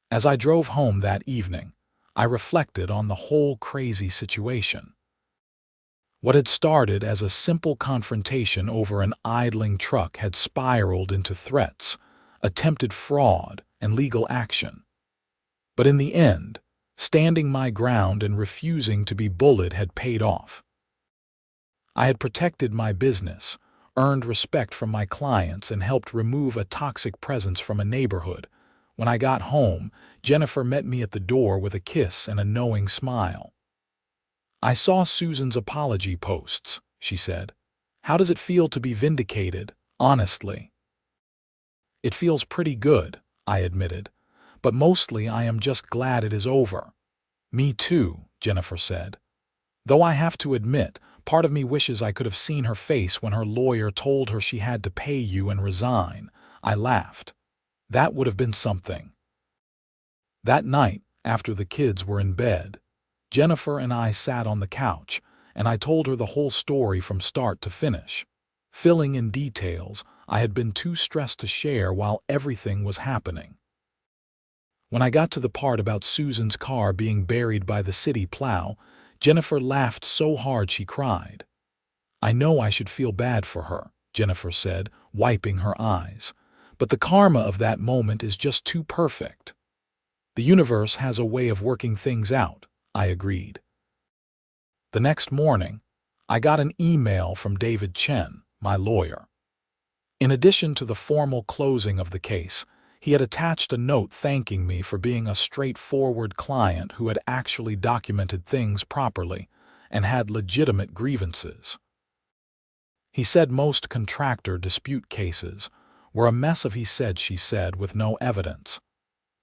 A: As I drove home that evening, I reflected on the whole crazy situation. What had started as a simple confrontation over an idling truck had spiraled into threats, attempted fraud, and legal action. But in the end, standing my ground and refusing to be bullied had paid off. I had protected my business, earned respect from my clients, and helped remove a toxic presence from a neighborhood. When I got home, Jennifer met me at the door with a kiss and a knowing smile. "I saw Susan's apology posts," she said. "How does it feel to be vindicated, honestly?" "It feels pretty good," I admitted, "but mostly I am just glad it is over." "Me too," Jennifer said. "Though I have to admit, part of me wishes I could have seen her face when her lawyer told her she had to pay you and resign." I laughed. That would have been something. That night, after the kids were in bed, Jennifer and I sat on the couch, and I told her the whole story from start to finish, filling in details I had been too stressed to share while everything was happening. When I got to the part about Susan's car being buried by the city plow, Jennifer laughed so hard she cried. "I know I should feel bad for her," Jennifer said, wiping her eyes. "But the karma of that moment is just too perfect." "The universe has a way of working things out," I agreed. The next morning, I got an email from David Chen, my lawyer. In addition to the formal closing of the case, he had attached a note thanking me for being a straightforward client who had actually documented things properly and had legitimate grievances. He said most contractor dispute cases were a mess of he said she said with no evidence,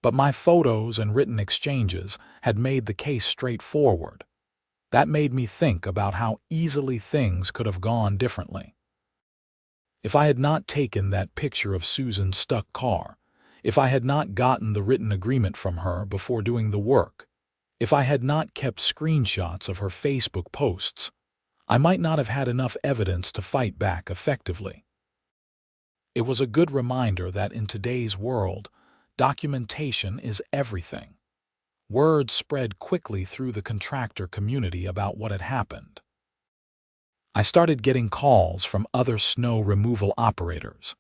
A: but my photos and written exchanges had made the case straightforward. That made me think about how easily things could have gone differently. If I had not taken that picture of Susan's stuck car, if I had not gotten the written agreement from her before doing the work, if I had not kept screenshots of her Facebook posts, I might not have had enough evidence to fight back effectively. It was a good reminder that in today's world, documentation is everything. Word spread quickly through the contractor community about what had happened. I started getting calls from other snow removal operators,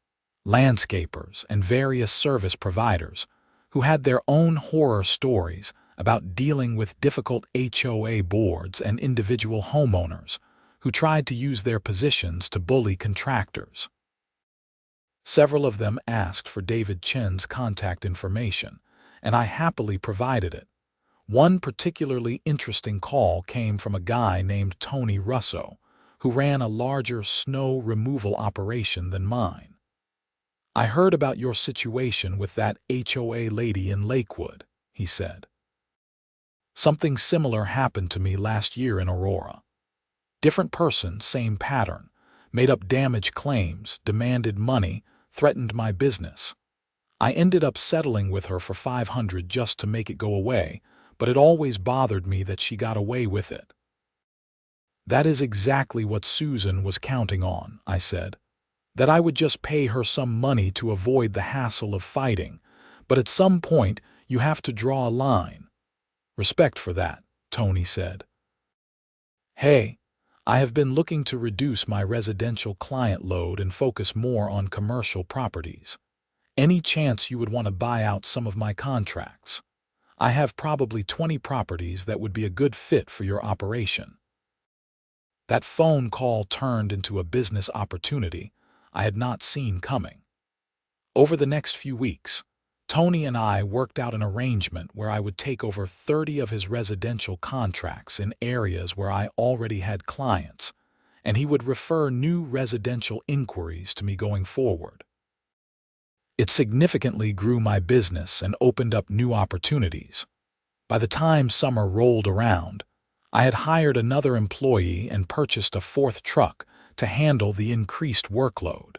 A: landscapers, and various service providers who had their own horror stories about dealing with difficult HOA boards and individual homeowners who tried to use their positions to bully contractors. Several of them asked for David Chen's contact information, and I happily provided it. One particularly interesting call came from a guy named Tony Russo, who ran a larger snow removal operation than mine. "I heard about your situation with that HOA lady in Lakewood," he said. "Something similar happened to me last year in Aurora. Different person, same pattern. Made up damage claims, demanded money, threatened my business. I ended up settling with her for $500 just to make it go away, but it always bothered me that she got away with it." "That is exactly what Susan was counting on," I said. "That I would just pay her some money to avoid the hassle of fighting, but at some point you have to draw a line." "Respect for that," Tony said. "Hey, I have been looking to reduce my residential client load and focus more on commercial properties. Any chance you would want to buy out some of my contracts? I have probably 20 properties that would be a good fit for your operation." That phone call turned into a business opportunity I had not seen coming. Over the next few weeks, Tony and I worked out an arrangement where I would take over 30 of his residential contracts in areas where I already had clients, and he would refer new residential inquiries to me going forward. It significantly grew my business and opened up new opportunities. By the time summer rolled around, I had hired another employee and purchased a fourth truck to handle the increased workload.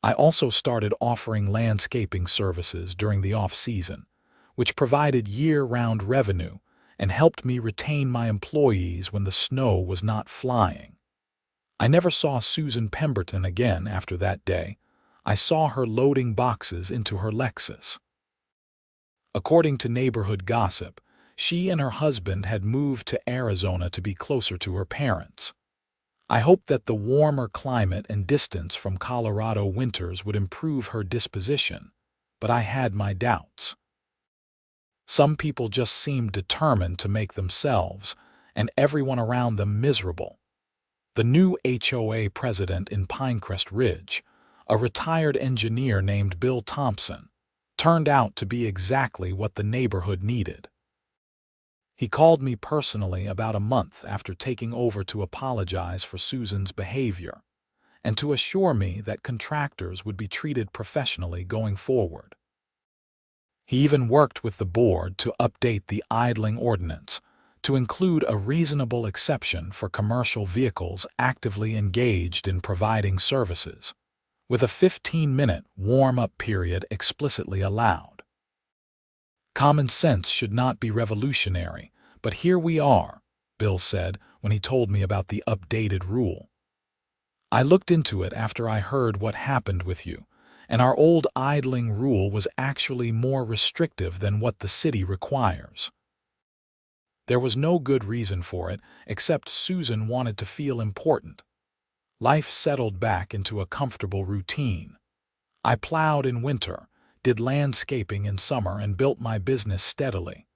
A: I also started offering landscaping services during the off-season, which provided year-round revenue and helped me retain my employees when the snow was not flying. I never saw Susan Pemberton again after that day. I saw her loading boxes into her Lexus. According to neighborhood gossip, she and her husband had moved to Arizona to be closer to her parents. I hoped that the warmer climate and distance from Colorado winters would improve her disposition, but I had my doubts. Some people just seemed determined to make themselves and everyone around them miserable. The new HOA president in Pinecrest Ridge, a retired engineer named Bill Thompson, turned out to be exactly what the neighborhood needed. He called me personally about a month after taking over to apologize for Susan's behavior and to assure me that contractors would be treated professionally going forward. He even worked with the board to update the idling ordinance to include a reasonable exception for commercial vehicles actively engaged in providing services, with a 15-minute warm-up period explicitly allowed. "Common sense should not be revolutionary, but here we are," Bill said when he told me about the updated rule. "I looked into it after I heard what happened with you, and our old idling rule was actually more restrictive than what the city requires." There was no good reason for it, except Susan wanted to feel important. Life settled back into a comfortable routine. I plowed in winter, did landscaping in summer, and built my business steadily.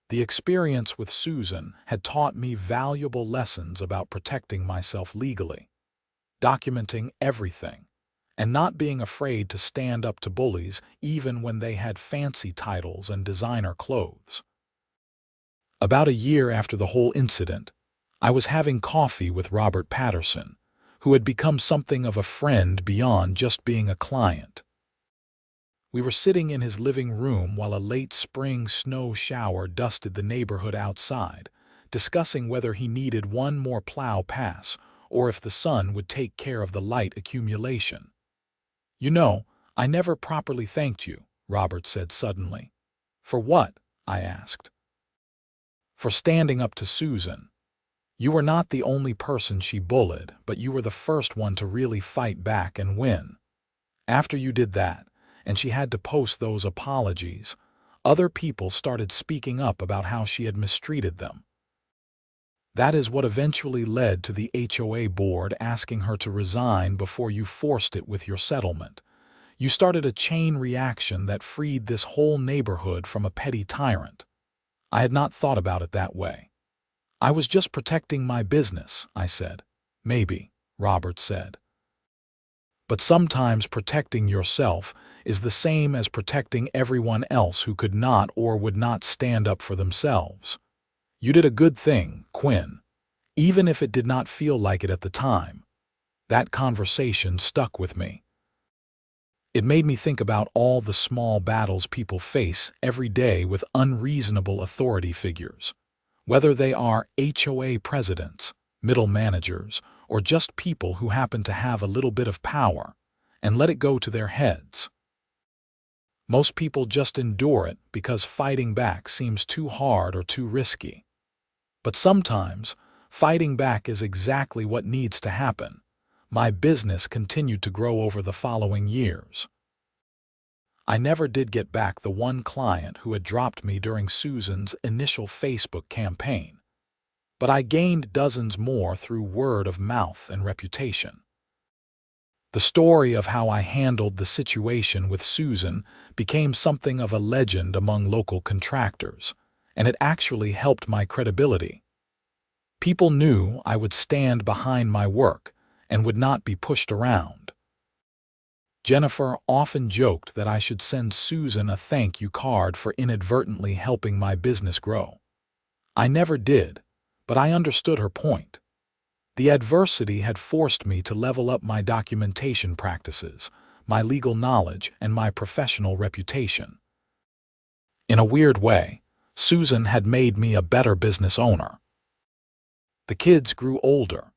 A: The experience with Susan had taught me valuable lessons about protecting myself legally, documenting everything, and not being afraid to stand up to bullies even when they had fancy titles and designer clothes. About a year after the whole incident, I was having coffee with Robert Patterson, who had become something of a friend beyond just being a client. We were sitting in his living room while a late spring snow shower dusted the neighborhood outside, discussing whether he needed one more plow pass or if the sun would take care of the light accumulation. "You know, I never properly thanked you," Robert said suddenly. "For what?" I asked. "For standing up to Susan. You were not the only person she bullied, but you were the first one to really fight back and win. After you did that, and she had to post those apologies, other people started speaking up about how she had mistreated them. That is what eventually led to the HOA board asking her to resign before you forced it with your settlement. You started a chain reaction that freed this whole neighborhood from a petty tyrant." I had not thought about it that way. "I was just protecting my business," I said. "Maybe," Robert said. "But sometimes protecting yourself is the same as protecting everyone else who could not or would not stand up for themselves. You did a good thing, Quinn. Even if it did not feel like it at the time, that conversation stuck with me. It made me think about all the small battles people face every day with unreasonable authority figures, whether they are HOA presidents, middle managers, or just people who happen to have a little bit of power and let it go to their heads. Most people just endure it because fighting back seems too hard or too risky. But sometimes, fighting back is exactly what needs to happen. My business continued to grow over the following years. I never did get back the one client who had dropped me during Susan's initial Facebook campaign, but I gained dozens more through word of mouth and reputation. The story of how I handled the situation with Susan became something of a legend among local contractors, and it actually helped my credibility. People knew I would stand behind my work and would not be pushed around. Jennifer often joked that I should send Susan a thank you card for inadvertently helping my business grow. I never did, but I understood her point. The adversity had forced me to level up my documentation practices, my legal knowledge, and my professional reputation. In a weird way, Susan had made me a better business owner. The kids grew older,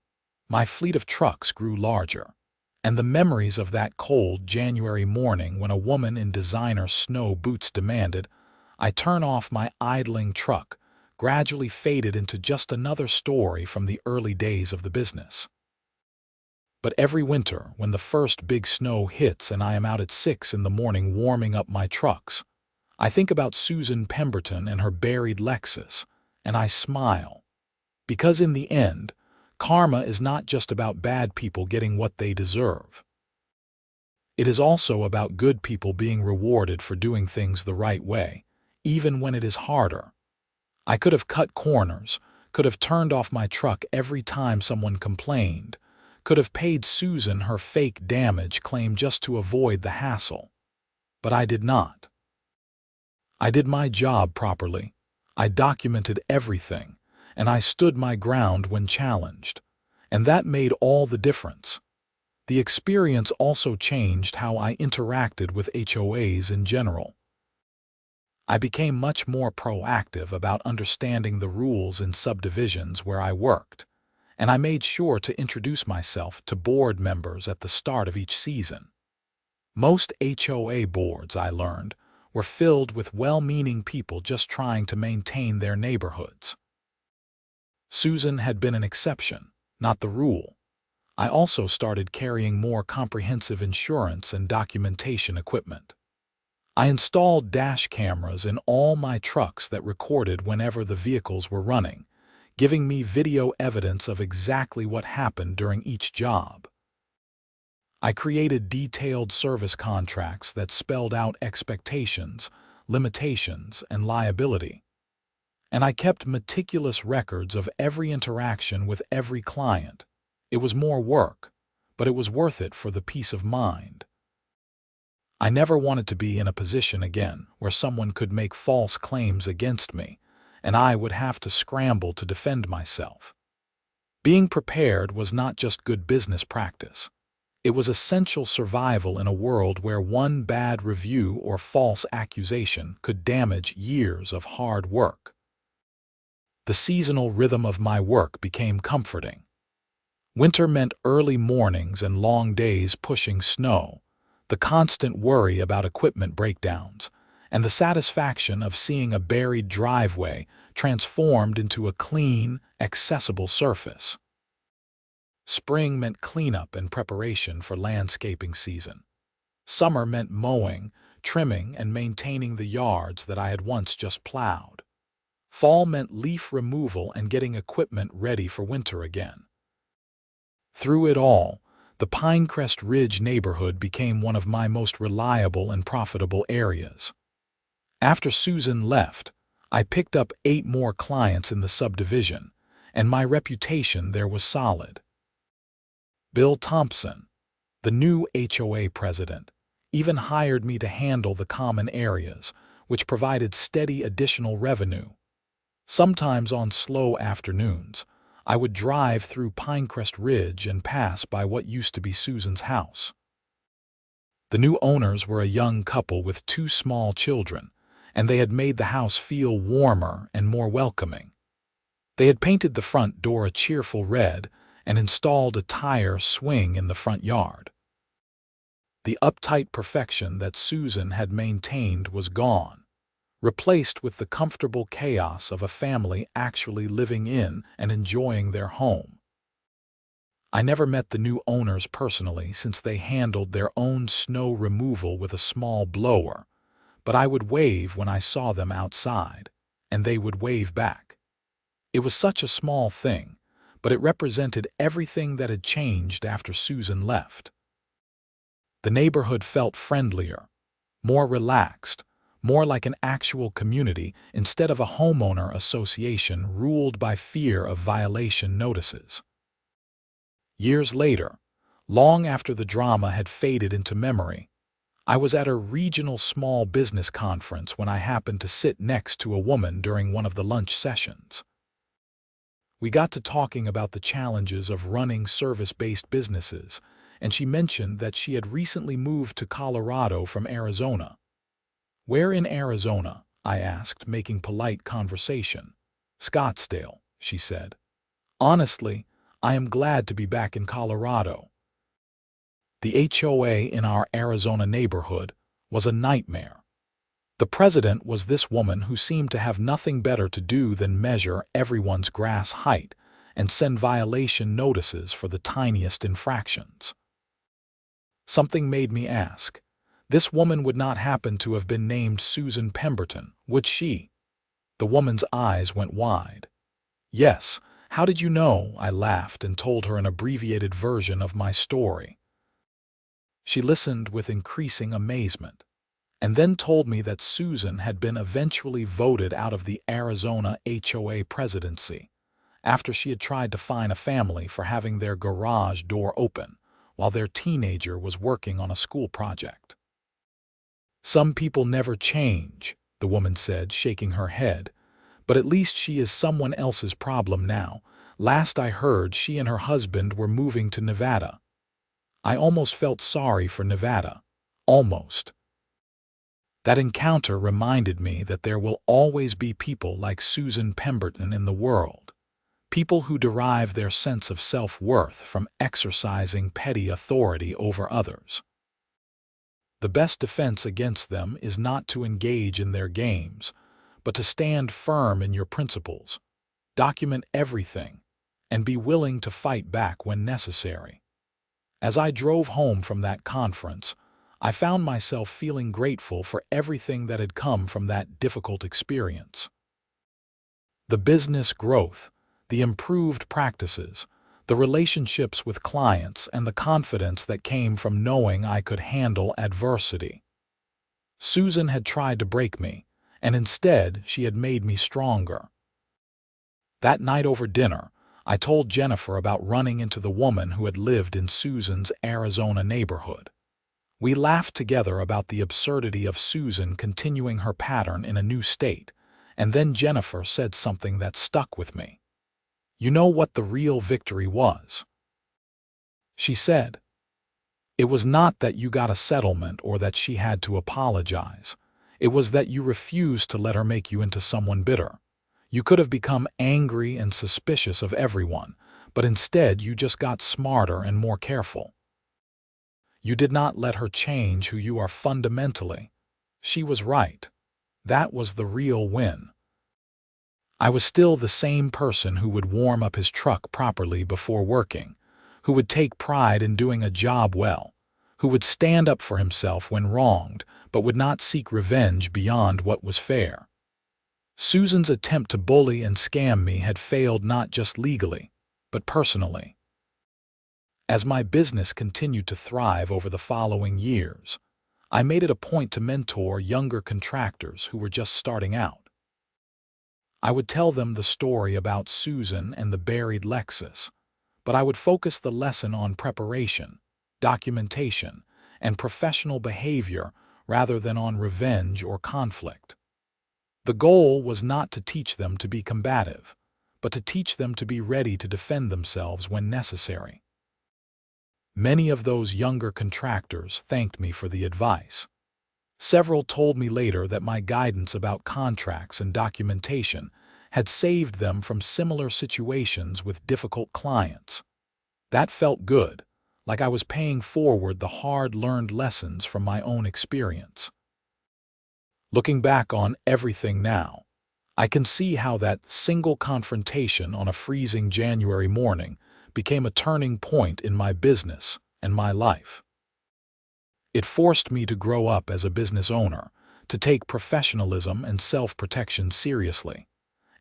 A: my fleet of trucks grew larger, and the memories of that cold January morning when a woman in designer snow boots demanded I turn off my idling truck gradually faded into just another story from the early days of the business. But every winter, when the first big snow hits and I am out at 6 in the morning warming up my trucks, I think about Susan Pemberton and her buried Lexus, and I smile. Because in the end, karma is not just about bad people getting what they deserve. It is also about good people being rewarded for doing things the right way, even when it is harder. I could have cut corners, could have turned off my truck every time someone complained, could have paid Susan her fake damage claim just to avoid the hassle. But I did not. I did my job properly. I documented everything, and I stood my ground when challenged. And that made all the difference. The experience also changed how I interacted with HOAs in general. I became much more proactive about understanding the rules in subdivisions where I worked, and I made sure to introduce myself to board members at the start of each season. Most HOA boards, I learned, were filled with well-meaning people just trying to maintain their neighborhoods. Susan had been an exception, not the rule. I also started carrying more comprehensive insurance and documentation equipment. I installed dash cameras in all my trucks that recorded whenever the vehicles were running, giving me video evidence of exactly what happened during each job. I created detailed service contracts that spelled out expectations, limitations, and liability. And I kept meticulous records of every interaction with every client. It was more work, but it was worth it for the peace of mind. I never wanted to be in a position again where someone could make false claims against me, and I would have to scramble to defend myself. Being prepared was not just good business practice. It was essential survival in a world where one bad review or false accusation could damage years of hard work. The seasonal rhythm of my work became comforting. Winter meant early mornings and long days pushing snow, the constant worry about equipment breakdowns, and the satisfaction of seeing a buried driveway transformed into a clean, accessible surface. Spring meant cleanup and preparation for landscaping season. Summer meant mowing, trimming, and maintaining the yards that I had once just plowed. Fall meant leaf removal and getting equipment ready for winter again. Through it all, the Pinecrest Ridge neighborhood became one of my most reliable and profitable areas. After Susan left, I picked up 8 more clients in the subdivision, and my reputation there was solid. Bill Thompson, the new HOA president, even hired me to handle the common areas, which provided steady additional revenue. Sometimes on slow afternoons, I would drive through Pinecrest Ridge and pass by what used to be Susan's house. The new owners were a young couple with two small children, and they had made the house feel warmer and more welcoming. They had painted the front door a cheerful red and installed a tire swing in the front yard. The uptight perfection that Susan had maintained was gone, replaced with the comfortable chaos of a family actually living in and enjoying their home. I never met the new owners personally since they handled their own snow removal with a small blower, but I would wave when I saw them outside, and they would wave back. It was such a small thing, but it represented everything that had changed after Susan left. The neighborhood felt friendlier, more relaxed, more like an actual community instead of a homeowner association ruled by fear of violation notices. Years later, long after the drama had faded into memory, I was at a regional small business conference when I happened to sit next to a woman during one of the lunch sessions. We got to talking about the challenges of running service-based businesses, and she mentioned that she had recently moved to Colorado from Arizona. "Where in Arizona?" I asked, making polite conversation. "Scottsdale," she said. "Honestly, I am glad to be back in Colorado." The HOA in our Arizona neighborhood was a nightmare. The president was this woman who seemed to have nothing better to do than measure everyone's grass height and send violation notices for the tiniest infractions. Something made me ask, this woman would not happen to have been named Susan Pemberton, would she? The woman's eyes went wide. "Yes, how did you know?" I laughed and told her an abbreviated version of my story. She listened with increasing amazement, and then told me that Susan had been eventually voted out of the Arizona HOA presidency after she had tried to fine a family for having their garage door open while their teenager was working on a school project. "Some people never change," the woman said, shaking her head, "but at least she is someone else's problem now. Last I heard, she and her husband were moving to Nevada." I almost felt sorry for Nevada. Almost. That encounter reminded me that there will always be people like Susan Pemberton in the world, people who derive their sense of self-worth from exercising petty authority over others. The best defense against them is not to engage in their games, but to stand firm in your principles, document everything, and be willing to fight back when necessary. As I drove home from that conference, I found myself feeling grateful for everything that had come from that difficult experience. The business growth, the improved practices, the relationships with clients, and the confidence that came from knowing I could handle adversity. Susan had tried to break me, and instead she had made me stronger. That night over dinner, I told Jennifer about running into the woman who had lived in Susan's Arizona neighborhood. We laughed together about the absurdity of Susan continuing her pattern in a new state, and then Jennifer said something that stuck with me. "You know what the real victory was?" she said. "It was not that you got a settlement or that she had to apologize. It was that you refused to let her make you into someone bitter. You could have become angry and suspicious of everyone, but instead you just got smarter and more careful. You did not let her change who you are fundamentally." She was right. That was the real win. I was still the same person who would warm up his truck properly before working, who would take pride in doing a job well, who would stand up for himself when wronged, but would not seek revenge beyond what was fair. Susan's attempt to bully and scam me had failed not just legally, but personally. As my business continued to thrive over the following years, I made it a point to mentor younger contractors who were just starting out. I would tell them the story about Susan and the buried Lexus, but I would focus the lesson on preparation, documentation, and professional behavior rather than on revenge or conflict. The goal was not to teach them to be combative, but to teach them to be ready to defend themselves when necessary. Many of those younger contractors thanked me for the advice. Several told me later that my guidance about contracts and documentation had saved them from similar situations with difficult clients. That felt good, like I was paying forward the hard-learned lessons from my own experience. Looking back on everything now, I can see how that single confrontation on a freezing January morning became a turning point in my business and my life. It forced me to grow up as a business owner, to take professionalism and self-protection seriously,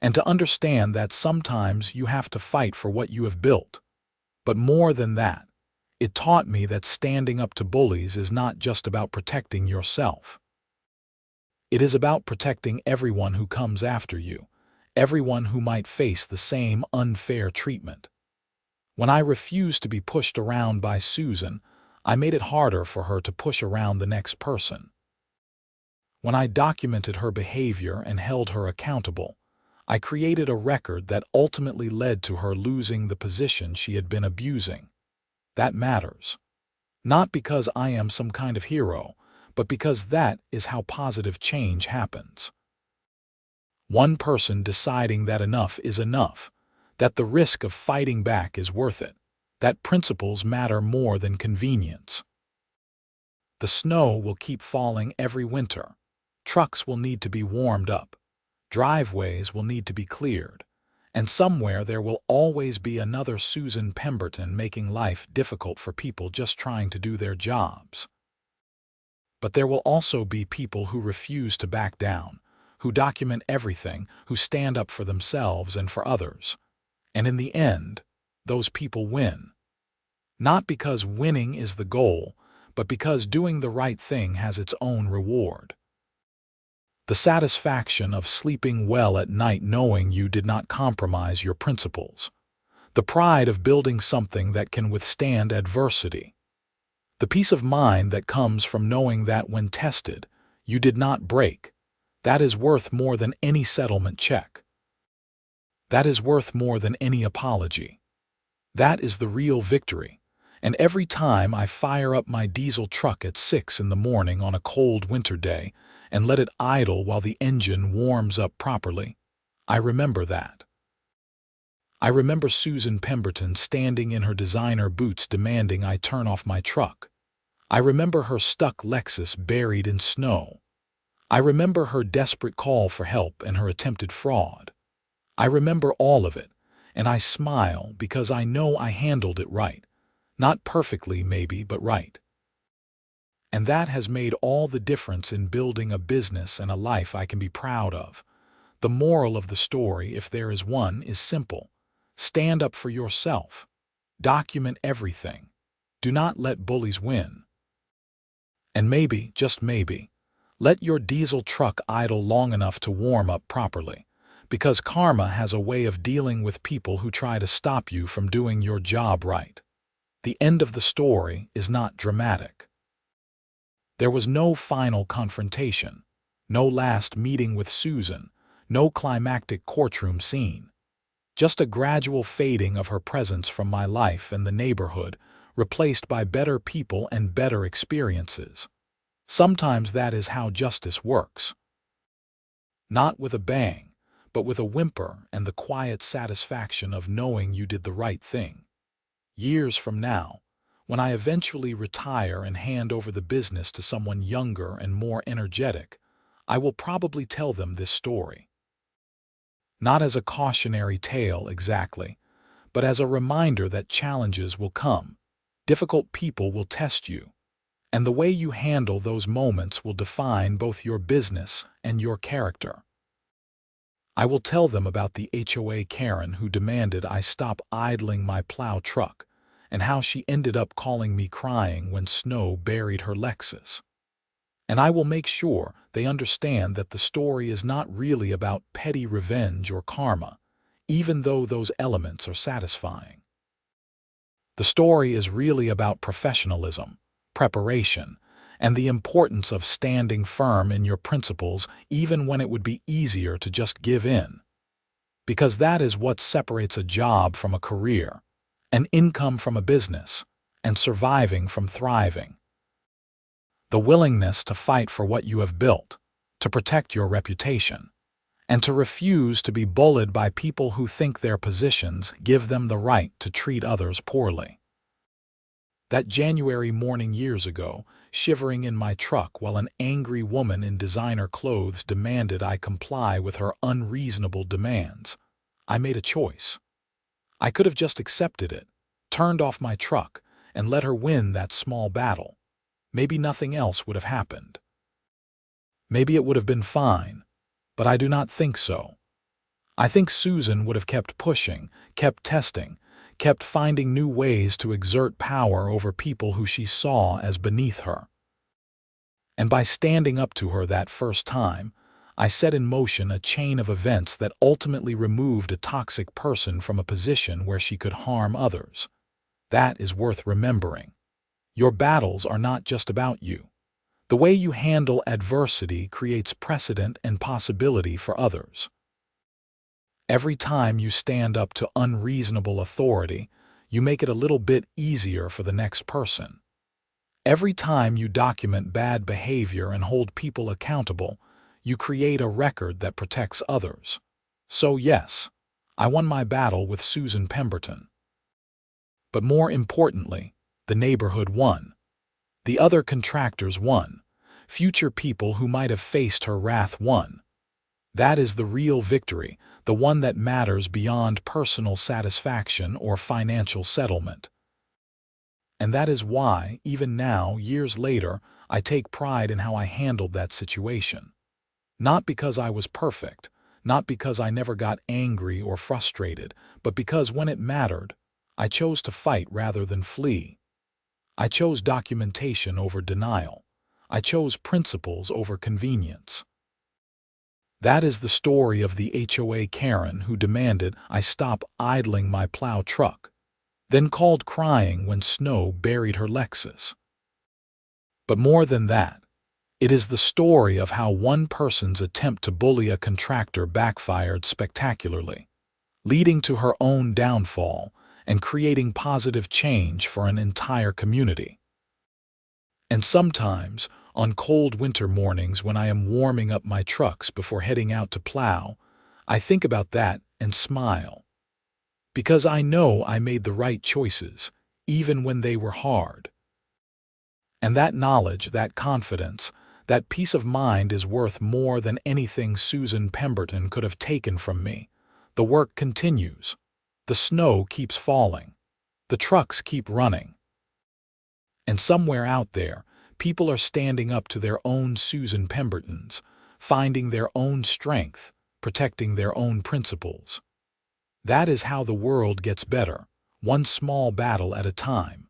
A: and to understand that sometimes you have to fight for what you have built. But more than that, it taught me that standing up to bullies is not just about protecting yourself. It is about protecting everyone who comes after you, everyone who might face the same unfair treatment. When I refused to be pushed around by Susan, I made it harder for her to push around the next person. When I documented her behavior and held her accountable, I created a record that ultimately led to her losing the position she had been abusing. That matters. Not because I am some kind of hero, but because that is how positive change happens. One person deciding that enough is enough, that the risk of fighting back is worth it, that principles matter more than convenience. The snow will keep falling every winter. Trucks will need to be warmed up. Driveways will need to be cleared. And somewhere there will always be another Susan Pemberton making life difficult for people just trying to do their jobs. But there will also be people who refuse to back down, who document everything, who stand up for themselves and for others. And in the end, those people win. Not because winning is the goal, but because doing the right thing has its own reward. The satisfaction of sleeping well at night knowing you did not compromise your principles. The pride of building something that can withstand adversity. The peace of mind that comes from knowing that when tested, you did not break. That is worth more than any settlement check. That is worth more than any apology. That is the real victory. And every time I fire up my diesel truck at 6 in the morning on a cold winter day and let it idle while the engine warms up properly, I remember that. I remember Susan Pemberton standing in her designer boots demanding I turn off my truck. I remember her stuck Lexus buried in snow. I remember her desperate call for help and her attempted fraud. I remember all of it, and I smile because I know I handled it right. Not perfectly, maybe, but right. And that has made all the difference in building a business and a life I can be proud of. The moral of the story, if there is one, is simple. Stand up for yourself. Document everything. Do not let bullies win. And maybe, just maybe, let your diesel truck idle long enough to warm up properly, because karma has a way of dealing with people who try to stop you from doing your job right. The end of the story is not dramatic. There was no final confrontation, no last meeting with Susan, no climactic courtroom scene. Just a gradual fading of her presence from my life and the neighborhood, replaced by better people and better experiences. Sometimes that is how justice works. Not with a bang, but with a whimper and the quiet satisfaction of knowing you did the right thing. Years from now, when I eventually retire and hand over the business to someone younger and more energetic, I will probably tell them this story. Not as a cautionary tale exactly, but as a reminder that challenges will come, difficult people will test you, and the way you handle those moments will define both your business and your character. I will tell them about the HOA Karen who demanded I stop idling my plow truck, and how she ended up calling me crying when snow buried her Lexus. And I will make sure they understand that the story is not really about petty revenge or karma, even though those elements are satisfying. The story is really about professionalism, preparation, and the importance of standing firm in your principles even when it would be easier to just give in. because that is what separates a job from a career, an income from a business, and surviving from thriving. The willingness to fight for what you have built, to protect your reputation, and to refuse to be bullied by people who think their positions give them the right to treat others poorly. That January morning years ago, shivering in my truck while an angry woman in designer clothes demanded I comply with her unreasonable demands, I made a choice. I could have just accepted it, turned off my truck, and let her win that small battle. Maybe nothing else would have happened. Maybe it would have been fine, but I do not think so. I think Susan would have kept pushing, kept testing, kept finding new ways to exert power over people who she saw as beneath her. And by standing up to her that first time, I set in motion a chain of events that ultimately removed a toxic person from a position where she could harm others. That is worth remembering. Your battles are not just about you. The way you handle adversity creates precedent and possibility for others. Every time you stand up to unreasonable authority, you make it a little bit easier for the next person. Every time you document bad behavior and hold people accountable, you create a record that protects others. So yes, I won my battle with Susan Pemberton. But more importantly, the neighborhood won. The other contractors won. Future people who might have faced her wrath won. That is the real victory, the one that matters beyond personal satisfaction or financial settlement. And that is why, even now, years later, I take pride in how I handled that situation. Not because I was perfect, not because I never got angry or frustrated, but because when it mattered, I chose to fight rather than flee. I chose documentation over denial. I chose principles over convenience. That is the story of the HOA Karen who demanded I stop idling my plow truck, then called crying when snow buried her Lexus. But more than that, it is the story of how one person's attempt to bully a contractor backfired spectacularly, leading to her own downfall and creating positive change for an entire community. And sometimes, on cold winter mornings when I am warming up my trucks before heading out to plow, I think about that and smile. Because I know I made the right choices, even when they were hard. And that knowledge, that confidence, that peace of mind is worth more than anything Susan Pemberton could have taken from me. The work continues. The snow keeps falling. The trucks keep running. And somewhere out there, people are standing up to their own Susan Pembertons, finding their own strength, protecting their own principles. That is how the world gets better, one small battle at a time.